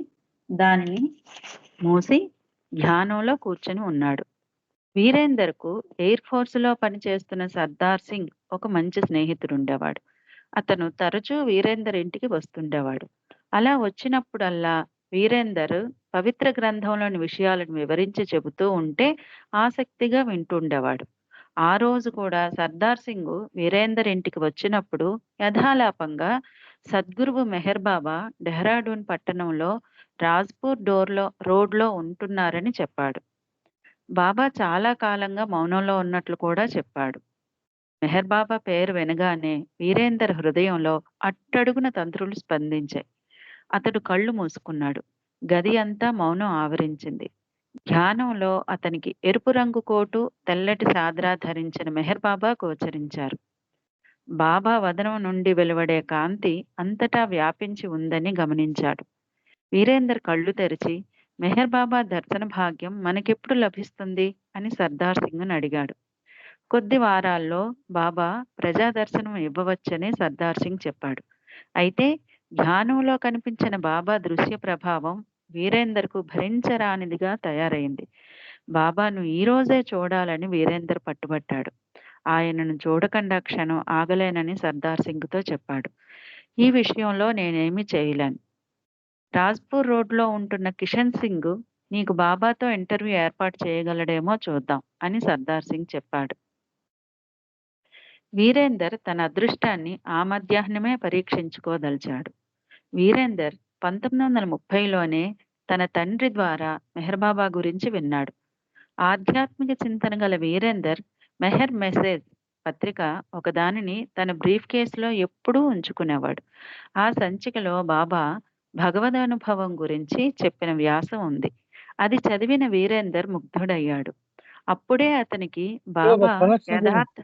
దానిని మూసి ధ్యానంలో కూర్చొని ఉన్నాడు. వీరేందర్కు ఎయిర్ ఫోర్స్ లో పనిచేస్తున్న సర్దార్ సింగ్ ఒక మంచి స్నేహితుడు ఉండేవాడు. అతను తరచూ వీరేందర్ ఇంటికి వస్తుండేవాడు. అలా వచ్చినప్పుడల్లా వీరేందర్ పవిత్ర గ్రంథంలోని విషయాలను వివరించి చెబుతూ ఉంటే ఆసక్తిగా వింటుండేవాడు. ఆ రోజు కూడా సర్దార్ సింగ్ వీరేందర్ ఇంటికి వచ్చినప్పుడు యథాలాపంగా సద్గురువు మెహర్ బాబా డెహ్రాడూన్ పట్టణంలో రాజ్పూర్ రోడ్లో ఉంటున్నారని చెప్పాడు. బాబా చాలా కాలంగా మౌనంలో ఉన్నట్లు కూడా చెప్పాడు. మెహర్ బాబా పేరు వినగానే వీరేందర్ హృదయంలో అట్టడుగున తంత్రులు స్పందించాయి. అతడు కళ్ళు మూసుకున్నాడు. గది అంతా మౌనం ఆవరించింది. ధ్యానంలో అతనికి ఎరుపు రంగు కోటు, తెల్లటి సాద్రా ధరించిన మెహర్ బాబా గోచరించారు. బాబా వదనం నుండి వెలువడే కాంతి అంతటా వ్యాపించి ఉందని గమనించాడు. వీరేందర్ కళ్ళు తెరిచి, మెహర్ బాబా దర్శన భాగ్యం మనకెప్పుడు లభిస్తుంది అని సర్దార్ సింగ్ను అడిగాడు. కొద్ది వారాల్లో బాబా ప్రజా దర్శనం ఇవ్వవచ్చని సర్దార్ సింగ్ చెప్పాడు. అయితే ధ్యానంలో కనిపించిన బాబా దృశ్య ప్రభావం వీరేందర్కు భరించరానిదిగా తయారైంది. బాబాను ఈ రోజే చూడాలని వీరేందర్ పట్టుబట్టాడు. ఆయనను చూడకుండా క్షణం ఆగలేనని సర్దార్ సింగ్తో చెప్పాడు. ఈ విషయంలో నేనేమీ చేయలేను. రాజ్పూర్ రోడ్లో ఉంటున్న కిషన్ సింగ్ నీకు బాబాతో ఇంటర్వ్యూ ఏర్పాటు చేయగలడేమో చూద్దాం అని సర్దార్ సింగ్ చెప్పాడు. వీరేందర్ తన అదృష్టాన్ని ఆ మధ్యాహ్నమే పరీక్షించుకోదలిచాడు. వీరేందర్ 1930లోనే తన తండ్రి ద్వారా మెహర్ బాబా గురించి విన్నాడు. ఆధ్యాత్మిక చింతన గల వీరేందర్ మెహర్ మెసేజ్ పత్రిక ఒకదానిని తన బ్రీఫ్ కేసులో ఎప్పుడూ ఉంచుకునేవాడు. ఆ సంచికలో బాబా భగవదనుభవం గురించి చెప్పిన వ్యాసం ఉంది. అది చదివిన వీరేందర్ ముగ్ధుడయ్యాడు. అప్పుడే అతనికి బాబా యథార్థ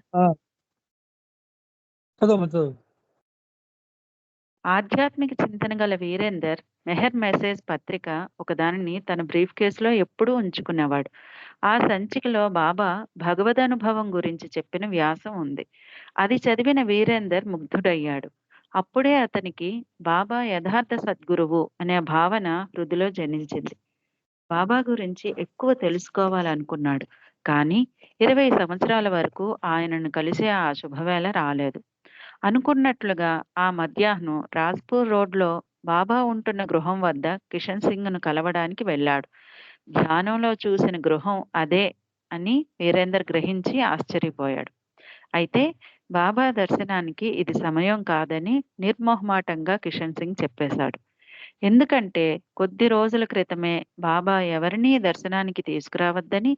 ఆధ్యాత్మిక చింతన గల వీరేందర్ మెహర్ మెసేజ్ పత్రిక ఒకదానిని తన బ్రీఫ్ కేసులో ఎప్పుడూ ఉంచుకునేవాడు. ఆ సంచికలో బాబా భగవదనుభవం గురించి చెప్పిన వ్యాసం ఉంది. అది చదివిన వీరేందర్ ముగ్ధుడయ్యాడు. అప్పుడే అతనికి బాబా యథార్థ సద్గురువు అనే భావన హృదిలో జనించింది. బాబా గురించి ఎక్కువ తెలుసుకోవాలనుకున్నాడు. కానీ 20 సంవత్సరాల వరకు ఆయనను కలిసే ఆ శుభవేళ రాలేదు. అనుకున్నట్లుగా ఆ మధ్యాహ్నం రాజ్పూర్ రోడ్లో బాబా ఉంటున్న గృహం వద్ద కిషన్ సింగ్ను కలవడానికి వెళ్ళాడు. ధ్యానంలో చూసిన గృహం అదే అని వీరేందర్ గ్రహించి ఆశ్చర్యపోయాడు. అయితే బాబా దర్శనానికి ఇది సమయం కాదని నిర్మోహమాటంగా కిషన్ సింగ్ చెప్పేశాడు. ఎందుకంటే కొద్ది రోజుల క్రితమే బాబా ఎవరినీ దర్శనానికి తీసుకురావద్దని,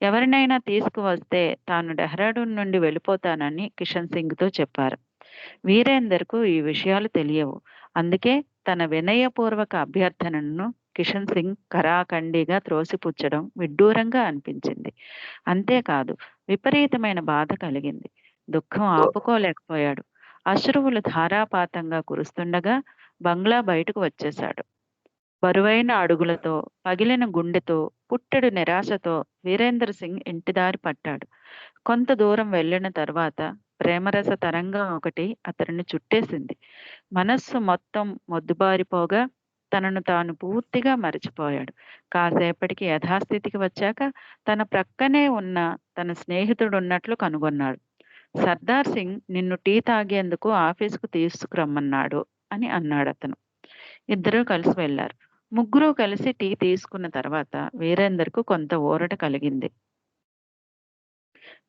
ఎవరినైనా తీసుకువస్తే తాను డెహ్రాడూన్ నుండి వెళ్ళిపోతానని కిషన్ సింగ్తో చెప్పారు. వీరేందర్కు ఈ విషయాలు తెలియవు. అందుకే తన వినయపూర్వక అభ్యర్థనను కిషన్ సింగ్ కరాఖండిగా త్రోసిపుచ్చడం విడ్డూరంగా అనిపించింది. అంతేకాదు విపరీతమైన బాధ కలిగింది. దుఃఖం ఆపుకోలేకపోయాడు. అశ్రువులు ధారాపాతంగా కురుస్తుండగా బంగ్లా బయటకు వచ్చేశాడు. బరువైన అడుగులతో, పగిలిన గుండెతో, పుట్టెడు నిరాశతో వీరేందర్ సింగ్ ఇంటిదారి పట్టాడు. కొంత దూరం వెళ్ళిన తర్వాత ప్రేమరస తరంగం ఒకటి అతడిని చుట్టేసింది. మనస్సు మొత్తం మొద్దుబారిపోగా తనను తాను పూర్తిగా మరిచిపోయాడు. కాసేపటికి యథాస్థితికి వచ్చాక తన ప్రక్కనే ఉన్న తన స్నేహితుడున్నట్లు కనుగొన్నాడు. సర్దార్ సింగ్ నిన్ను టీ తాగేందుకు ఆఫీసుకు తీసుకురమ్మన్నాడు అని అన్నాడు అతను. ఇద్దరూ కలిసి వెళ్లారు. ముగ్గురు కలిసి టీ తీసుకున్న తర్వాత వీరేందర్కు కొంత ఊరట కలిగింది.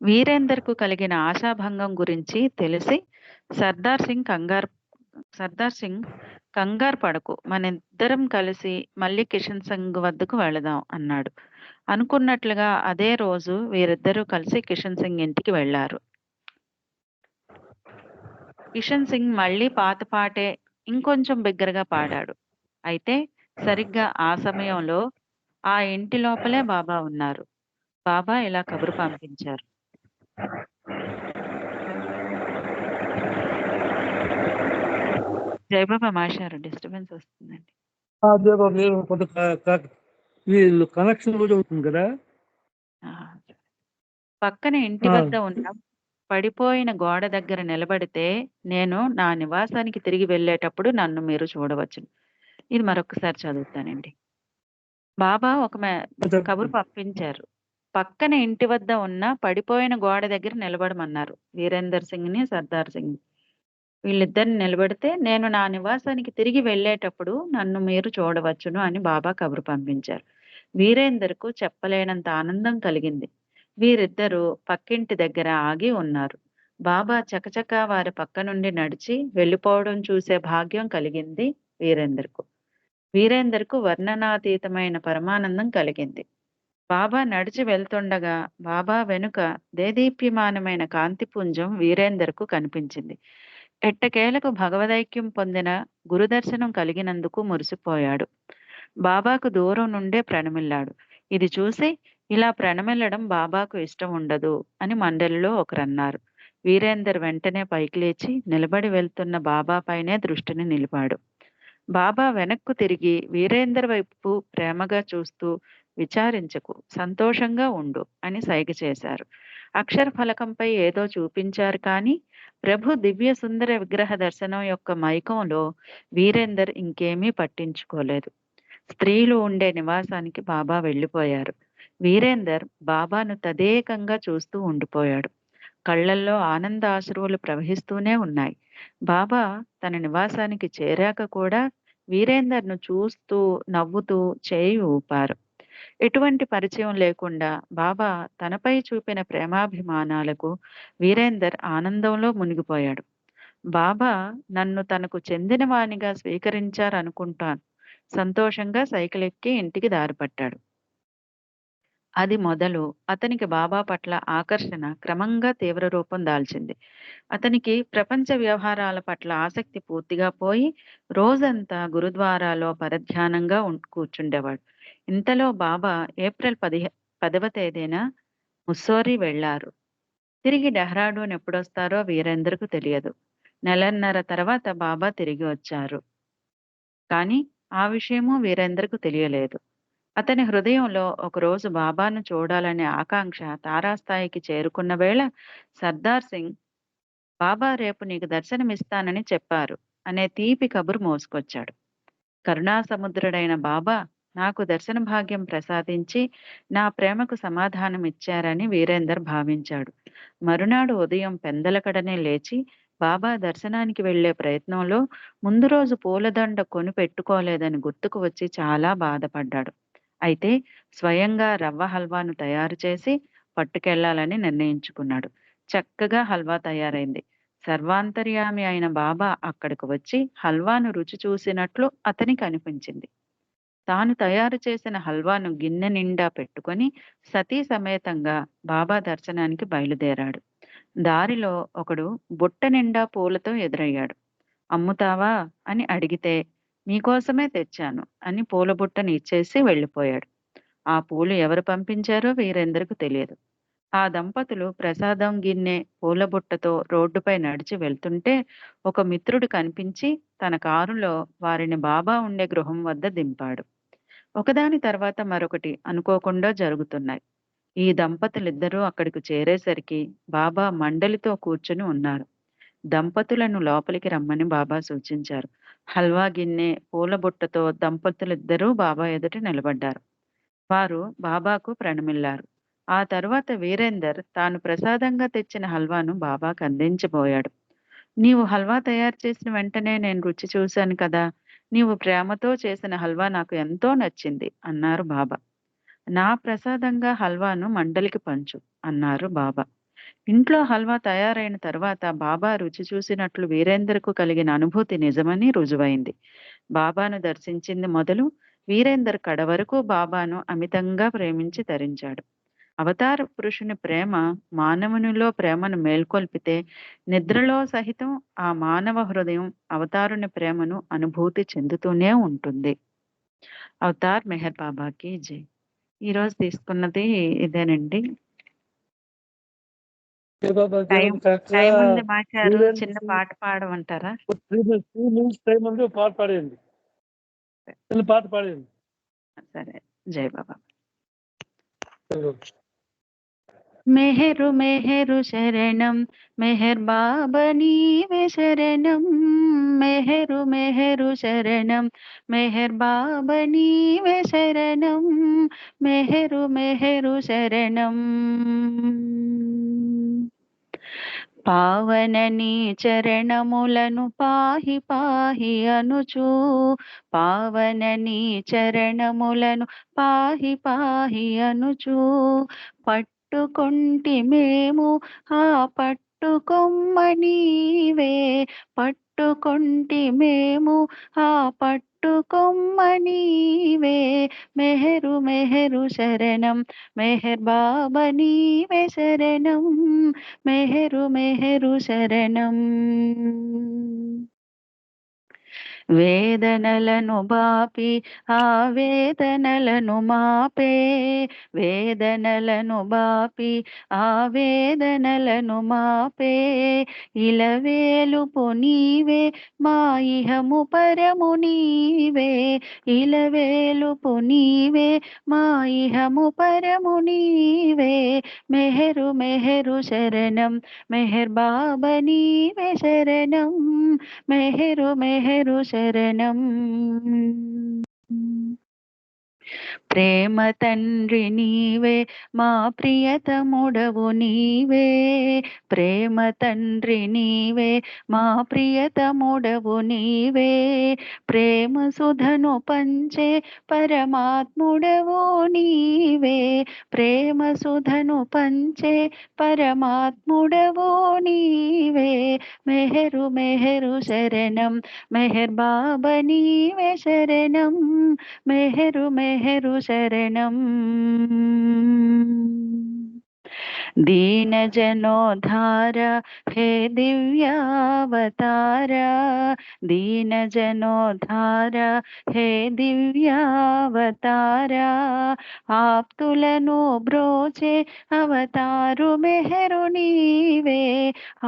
వీరేందర్కు కలిగిన ఆశాభంగం గురించి తెలిసి సర్దార్ సింగ్ కంగారు పడకు, మనిద్దరం కలిసి మళ్ళీ కిషన్ సింగ్ వద్దకు వెళదాం అన్నాడు. అనుకున్నట్లుగా అదే రోజు వీరిద్దరూ కలిసి కిషన్ సింగ్ ఇంటికి వెళ్లారు. కిషన్ సింగ్ మళ్ళీ పాత పాటే ఇంకొంచెం బిగ్గరగా పాడాడు. అయితే సరిగ్గా ఆ సమయంలో ఆ ఇంటి లోపలే బాబా ఉన్నారు. బాబా ఇలా కబురు పంపించారు. జయబాబా మాస్టారు డిస్టర్బెన్స్ వస్తుందండి. అదే బాబు, నేను కొంత వీళ్ళు కనెక్షన్ కూడా అవుతుంది కదా. ఆ, పక్కన ఇంటి ఆ, వద్ద ఉన్న పడిపోయిన గోడ దగ్గర నిలబడితే నేను నా నివాసానికి తిరిగి వెళ్ళేటప్పుడు నన్ను మీరు చూడవచ్చును. ఇది మరొకసారి చదువుతానండి. బాబా కబురు పంపించారు. పక్కన ఇంటి వద్ద ఉన్న పడిపోయిన గోడ దగ్గర నిలబడమన్నారు వీరేందర్ సింగ్ ని, సర్దార్ సింగ్ ని. వీళ్ళిద్దరిని నిలబడితే నేను నా నివాసానికి తిరిగి వెళ్ళేటప్పుడు నన్ను మీరు చూడవచ్చును అని బాబా కబురు పంపించారు. వీరేందర్కు చెప్పలేనంత ఆనందం కలిగింది. వీరిద్దరూ పక్కింటి దగ్గర ఆగి ఉన్నారు. బాబా చకచకా వారి పక్క నుండి నడిచి వెళ్ళిపోవడం చూసే భాగ్యం కలిగింది వీరేందర్కు. వీరేందర్కు వర్ణనాతీతమైన పరమానందం కలిగింది. బాబా నడిచి వెళ్తుండగా బాబా వెనుక దేదీప్యమానమైన కాంతిపుంజం వీరేందర్కు కనిపించింది. ఎట్టకేలకు భగవదైక్యం పొందిన గురుదర్శనం కలిగినందుకు మురిసిపోయాడు. బాబాకు దూరం నుండే ప్రణమిల్లాడు. ఇది చూసి ఇలా ప్రణమిల్లడం బాబాకు ఇష్టం ఉండదు అని మండలిలో ఒకరన్నారు. వీరేందర్ వెంటనే పైకి లేచి నిలబడి వెళ్తున్న బాబా పైనే దృష్టిని నిలిపాడు. బాబా వెనక్కు తిరిగి వీరేందర్ వైపు ప్రేమగా చూస్తూ విచారించకు, సంతోషంగా ఉండు అని సైగ చేశారు. అక్షర ఫలకంపై ఏదో చూపించారు కానీ ప్రభు దివ్య సుందర విగ్రహ దర్శనం యొక్క మైకంలో వీరేందర్ ఇంకేమీ పట్టించుకోలేదు. స్త్రీలు ఉండే నివాసానికి బాబా వెళ్ళిపోయారు. వీరేందర్ బాబాను తదేకంగా చూస్తూ ఉండిపోయాడు. కళ్ళల్లో ఆనంద ఆశ్రువులు ప్రవహిస్తూనే ఉన్నాయి. బాబా తన నివాసానికి చేరాక కూడా వీరేందర్ను చూస్తూ నవ్వుతూ చేయి ఊపారు. ఎటువంటి పరిచయం లేకుండా బాబా తనపై చూపిన ప్రేమాభిమానాలకు వీరేందర్ ఆనందంలో మునిగిపోయాడు. బాబా నన్ను తనకు చెందిన వానిగా స్వీకరించారనుకుంటాను. సంతోషంగా సైకిల్ ఎక్కి ఇంటికి దారిపట్టాడు. అది మొదలు అతనికి బాబా పట్ల ఆకర్షణ క్రమంగా తీవ్ర రూపం దాల్చింది. అతనికి ప్రపంచ వ్యవహారాల పట్ల ఆసక్తి పూర్తిగా పోయి రోజంతా గురుద్వారాలో పరధ్యానంగా కూర్చుండేవాడు. ఇంతలో బాబా ఏప్రిల్ 10వ తేదీన ముస్సోరీ వెళ్లారు. తిరిగి డెహ్రాడూన్ ఎప్పుడొస్తారో వీరెందరికీ తెలియదు. నెలన్నర తర్వాత బాబా తిరిగి వచ్చారు. కానీ ఆ విషయమూ వీరెందరికీ తెలియలేదు. అతని హృదయంలో ఒకరోజు బాబాను చూడాలనే ఆకాంక్ష తారాస్థాయికి చేరుకున్న వేళ సర్దార్ సింగ్ బాబా రేపు నీకు దర్శనమిస్తానని చెప్పారు అనే తీపి కబురు మోసుకొచ్చాడు. కరుణాసముద్రుడైన బాబా నాకు దర్శన భాగ్యం ప్రసాదించి నా ప్రేమకు సమాధానం ఇచ్చారని వీరేందర్ భావించాడు. మరునాడు ఉదయం పెందలకడనే లేచి బాబా దర్శనానికి వెళ్లే ప్రయత్నంలో ముందు రోజు పూలదండ కొని పెట్టుకోలేదని గుర్తుకు వచ్చి చాలా బాధపడ్డాడు. అయితే స్వయంగా రవ్వ హల్వాను తయారు చేసి పట్టుకెళ్లాలని నిర్ణయించుకున్నాడు. చక్కగా హల్వా తయారైంది. సర్వాంతర్యామి అయిన బాబా అక్కడికి వచ్చి హల్వాను రుచి చూసినట్లు అతనికి అనిపించింది. తాను తయారు చేసిన హల్వాను గిన్నె నిండా పెట్టుకొని సతీ సమేతంగా బాబా దర్శనానికి బయలుదేరాడు. దారిలో ఒకడు బుట్ట నిండా పూలతో ఎదురయ్యాడు. అమ్ముతావా అని అడిగితే మీకోసమే తెచ్చాను అని పూల బుట్టని ఇచ్చేసి వెళ్ళిపోయాడు. ఆ పూలు ఎవరు పంపించారో వీరెందరికీ తెలియదు. ఆ దంపతులు ప్రసాదం గిన్నె పూల బుట్టతో రోడ్డుపై నడిచి వెళ్తుంటే ఒక మిత్రుడు కనిపించి తన కారులో వారిని బాబా ఉండే గృహం వద్ద దింపాడు. ఒకదాని తర్వాత మరొకటి అనుకోకుండా జరుగుతున్నాయి. ఈ దంపతులిద్దరూ అక్కడికి చేరేసరికి బాబా మండలితో కూర్చుని ఉన్నారు. దంపతులను లోపలికి రమ్మని బాబా సూచించారు. హల్వా గిన్నె పూల బుట్టతో దంపతులిద్దరూ బాబా ఎదుట నిలబడ్డారు. వారు బాబాకు ప్రణమిల్లారు. ఆ తరువాత వీరేందర్ తాను ప్రసాదంగా తెచ్చిన హల్వాను బాబాకు అందించబోయాడు. నీవు హల్వా తయారు చేసిన వెంటనే నేను రుచి చూశాను కదా, నీవు ప్రేమతో చేసిన హల్వా నాకు ఎంతో నచ్చింది అన్నారు బాబా. నా ప్రసాదంగా హల్వాను మండలికి పంచు అన్నారు బాబా. ఇంట్లో హల్వా తయారైన తర్వాత బాబా రుచి చూసినట్లు వీరేందర్కు కలిగిన అనుభూతి నిజమని రుజువైంది. బాబాను దర్శించింది మొదలు వీరేందర్ కడ వరకు బాబాను అమితంగా ప్రేమించి తరించాడు. అవతార పురుషుని ప్రేమ మానవునిలో ప్రేమను మేల్కొల్పితే నిద్రలో సహితం ఆ మానవ హృదయం అవతారుని ప్రేమను అనుభూతి చెందుతూనే ఉంటుంది. అవతార్ మెహర్ బాబాకి జై. ఈరోజు తీసుకున్నది ఇదేనండి. జై బాబా టైం కరెక్ట్గా టైం ఉంది మాస్టారు, వీరేంద్ర చిన్న సింగ్ పాట పాడమంటారా? 3 minutes టైం ఉంది, ఒక పాట పాడేయండి, చిన్న పాట పాడేయండి. సరే, జై బాబా. జై బాబా. మెహరు మెహరు శరణం మెహర్ బాబా నీవే శరణం. మెహరు మెహరు శరణం మెహర్ బాబా నీవే శరణం. మెహరు మెహరు శరణం. పావనని చరణములను పాహి పాహి అనుచు, పావనని చరణములను పాహి పాహి అనుచు, పట్టుకొంటి మేము ఆ పట్టుకొమ్మ నీవే. పట్టుకొంటి మేము ఆ పట్టుకొమ్మ నీవే. మెహరు మెహరు శరణం మెహర్ బాబా నీవే శరణం. మెహరు మెహరు శరణం. వేదనలను బాపి ఆ వేదనలను మాపే, వేదనలను బాపి ఆ వేదనలను మాపే. ఇలవేలుపు నీవే మా ఇహము పరము నీవే. ఇలవేలుపు నీవే మా ఇహము పరము నీవే. మెహరు మెహరు శరణం మెహర్ బాబా నీవే శరణం. మెహరు మెహరు శరణం. ప్రేమ తండ్రి నీవే మా ప్రియతముడవు నీవే. ప్రేమ తండ్రి నీవే మా ప్రియతముడవు నీవే. ప్రేమ సుధను పంచే పరమాత్ముడవు నీవే. ప్రేమ సుధను పంచే పరమాత్ముడవు నీవే. మెహరు మెహరు శరణం మెహర్ బాబా నీవే శరణం. మెహరు మెహరు శరణం. దీన జనోద్ధార హే దివ్యావతార. దీన జనోద్ధార హే దివ్యావతార. ఆప్తులను బ్రోచే అవతారు మెహరు నీవే.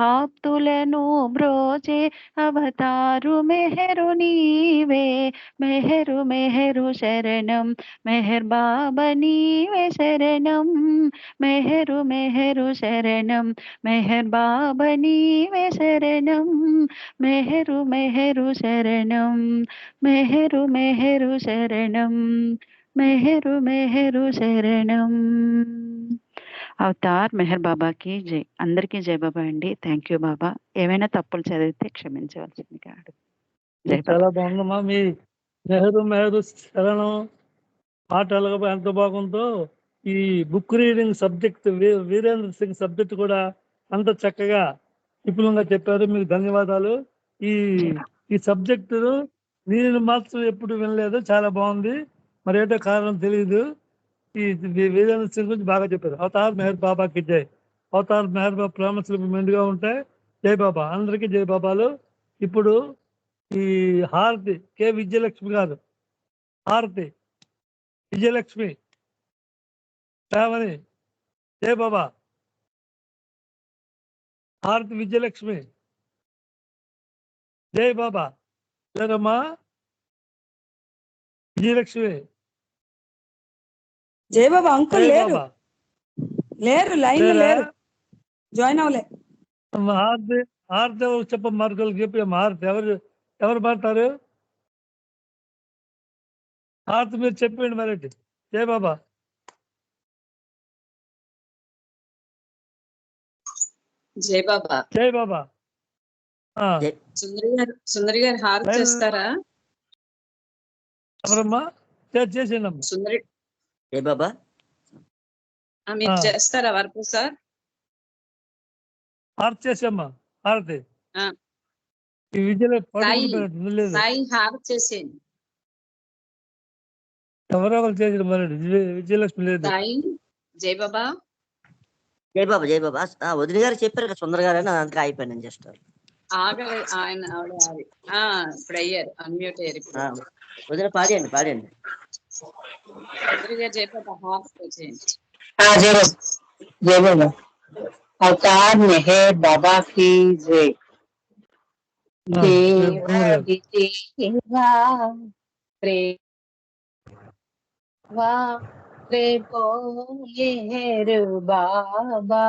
ఆప్తులను బ్రోచే అవతారు మెహరు నీవే. మెహరు మెహరు శరణం మెహర్ బాబా నీవే శరణం. మెహరు మెహరు శరణం మెహర్ బాబా నీవే శరణం. మెహరు మెహరు శరణం మెహరు మెహరు శరణం మెహరు మెహరు శరణం. అవతార్ మెహర్ బాబాకి జై. అందరికీ జై బాబా అండి. థ్యాంక్ యూ బాబా. ఏమైనా తప్పులు చదివితే క్షమించవలసిందిగా అడుగు. జై బాబా. చాలా బాగుందమ్మా. మీ మెహరు మెహరు శరణం పాట ఎలాగో ఎంత బాగుందో, ఈ book reading subject Virendra Singh subject కూడా అంత చక్కగా విపులంగా చెప్పారు. మీకు ధన్యవాదాలు. ఈ ఈ సబ్జెక్టు నేను మాత్రం ఎప్పుడు వినలేదు, చాలా బాగుంది. మరి ఏంటో కారణం తెలియదు. ఈ వీరేంద్ర సింగ్ గురించి బాగా చెప్పారు. అవతార్ మెహర్ బాబాకి జై. అవతార్ మెహర్ బాబా ప్రామిస్లు మెండుగా ఉంటాయి. జై బాబా. అందరికీ జై బాబాలు. ఇప్పుడు ఈ హారతి కె విజయలక్ష్మి గారు, హారతి విజయలక్ష్మి శ్రావణి, జై బాబా. హారతి విజయలక్ష్మి, జై బాబా. లేరమ్మా విజయలక్ష్మి, జై బాబా అంకుల్ జై లేరు, బాబా. లేరు లైన్ లో లేరా? లేరు, జాయిన్ అవ్వలే. హారతి హారతి ఎవరు చెప్ప మార్కులు చెప్పి హారతి ఎవరు ఎవరు పాడతారు? హారతి మీరు చెప్పండి మరి. జై బాబా. జై బాబా. జై బాబా. సుందరి గారు హారతి చేస్తారా? ఎవరమ్మా? చేసేయండి అమ్మా. సుందరి జై బాబా. మీరు చేస్తారా వరప్రసాద్? హారతి చేసేమ్మా. హారతి ఆ. ఈ విద్యలో లేదు. సాయి హారతి చేసేయండి. ఎవరెవరు చేసిన మరి విజయలక్ష్మి లేదు. సాయి జై బాబా. జై బాబా. జై బాబా. వదిలి గారు చెప్పారు కదా సుందర్ గారు అని, అందుకే అయిపోయాను జస్ట్. ఆగలే ఆయన ఇప్పుడు అయ్యారు, అన్మ్యూట్ అయ్యారు ఇప్పుడు. వదిన పాడండి పాడండి. जय बाबा हाफ చేయండి. जय बाबा। अवतार मेहर बाबा की जय। देवा प्रेवा प्रेमो मेहर बाबा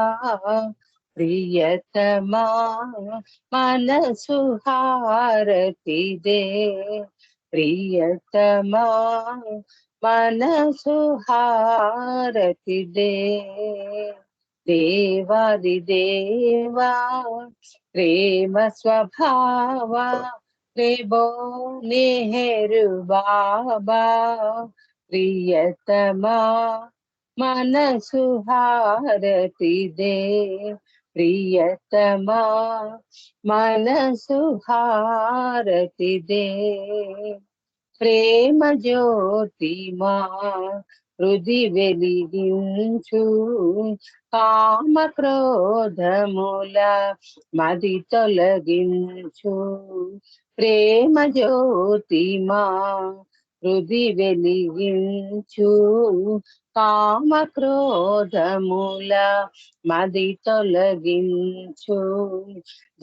प्रियतमा मन सुहारती दे प्रियतमा मन सुहारती दे देवादिदेवा प्रेम स्वभावा प्रेमो मेहर बाबा प्रियतमा मन सुहारती दे प्रियतमा मन सुहारती दे प्रेम ज्योति मा హృది వెలిగించు కామ క్రోధముల మది తొలగించు ప్రేమ జ్యోతి మా హృది వెలిగించు కామ క్రోధముల మది తొలగించు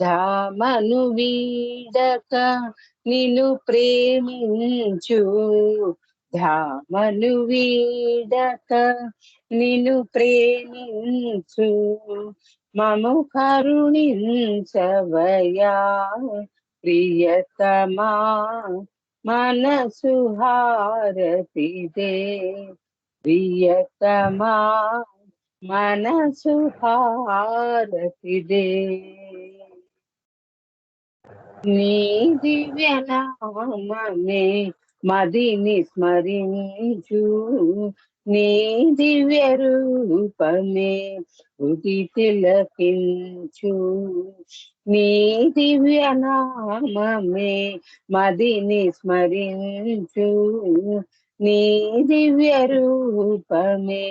ధామను వీడక నిన్ను ప్రేమించు ధామను వీడక నిన్ను ప్రేమించు మము కరుణించవయా ప్రియతమా మనసు హారతి దే ప్రియతమా మనసు హారతి దే నీ దివ్య నామమే మదిని స్మరించు నీ దివ్య రూపమే హృది తిలకించు నీ దివ్య నామమే మదిని స్మరించు నీ దివ్య రూపమే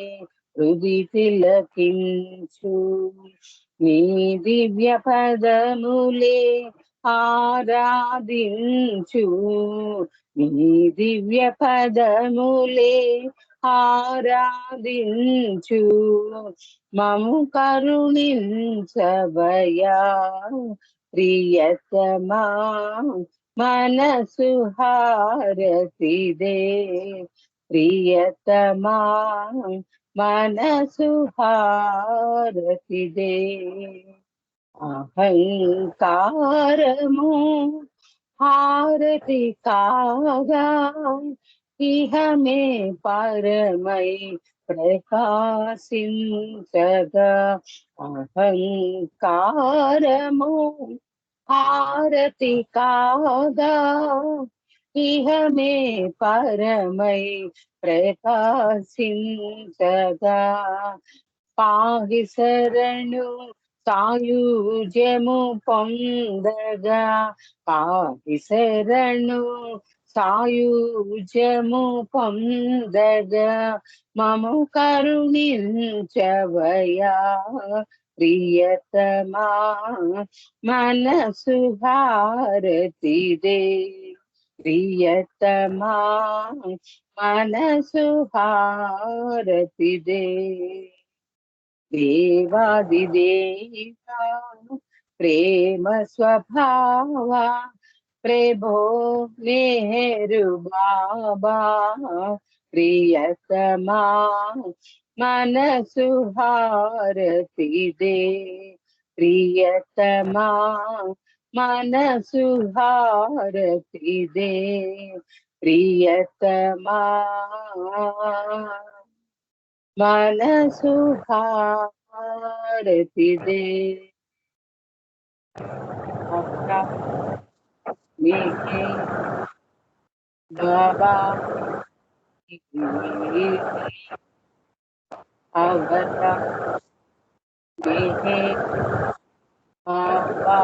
హృది తిలకించు నీ దివ్య పదములే ఆరాధించు నీ దివ్య పదములే ఆరాధించు మము కరుణించవయా ప్రియతమా మనసు హారతి దే ప్రియతమా మనసు హారతి దే అహంకారము హారతి కాగా ఇహమే పరమై ప్రకాశించగా అహంకారము హారతి కాగా ఇహమే పరమై ప్రకాశించగా పాహి శరణు సాయుజ్యము పొందగా పాహి శరణు సాయుజ్యము పొందగా మము కరుణించవయా ప్రియతమా మనసు హారతి దే ప్రియతమా మనసు హారతి దే దేవాదిదేవా ప్రేమ స్వభావ ప్రేమో మేరు బాబా ప్రియతమా మనసు హారతి దే ప్రియతమా మనసు హారతి దే ప్రియతమా మనసు హారతి దే బాబా అవతా బాబా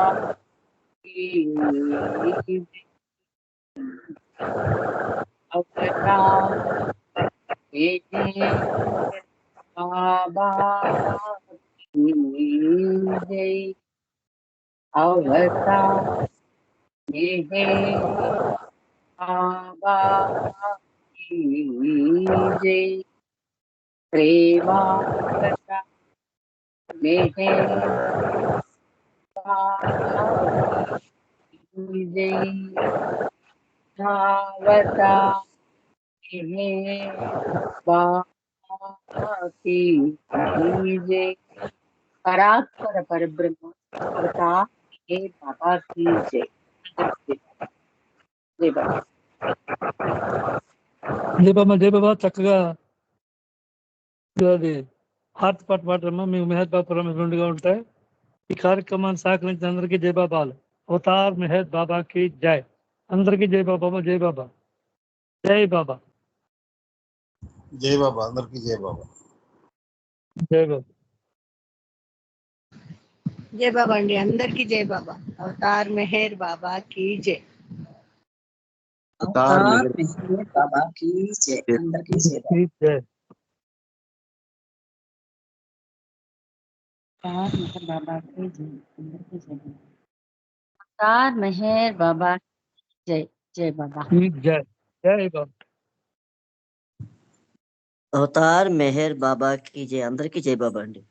అవతా బాబా జై అవతా बाबा की जय। प्रेमावतार मेहर बाबा की जय। अवतार मेहर बाबा की जय। परात्पर परब्रह्म अवतार मेहर बाबा की जय। जय बाबा। జై బాబా చక్కగా అది హార్ట్ పాట పాడరమ్మా. మీకు మెహర్ బాబా ప్రామిస్ రెండుగా ఉంటాయి. ఈ కార్యక్రమాన్ని సహకరించిన అందరికీ జై బాబాలు. అవతార్ మెహర్ బాబాకి జై. అందరికీ జై బాబా. జై బాబా. జై బాబా. జై బాబా. అందరికీ జై బాబా. జై బాబా. జై బాబా అండి. అందరికీ జై బాబా. అవతార్ మెహర్ బాబా की जय. అవతార్ అవతార్ మెహర్ మెహర్ బాబా की जय. అందరికీ జై బాబా. జై. अवतार मेहर बाबा की जय। అందరికీ జై బాబా. अवतार मेहर बाबा जय। जय बाबा. జై. జై బాబా. అవతార్ మెహర్ బాబాకి జై. అందరికీ జై బాబా అండి.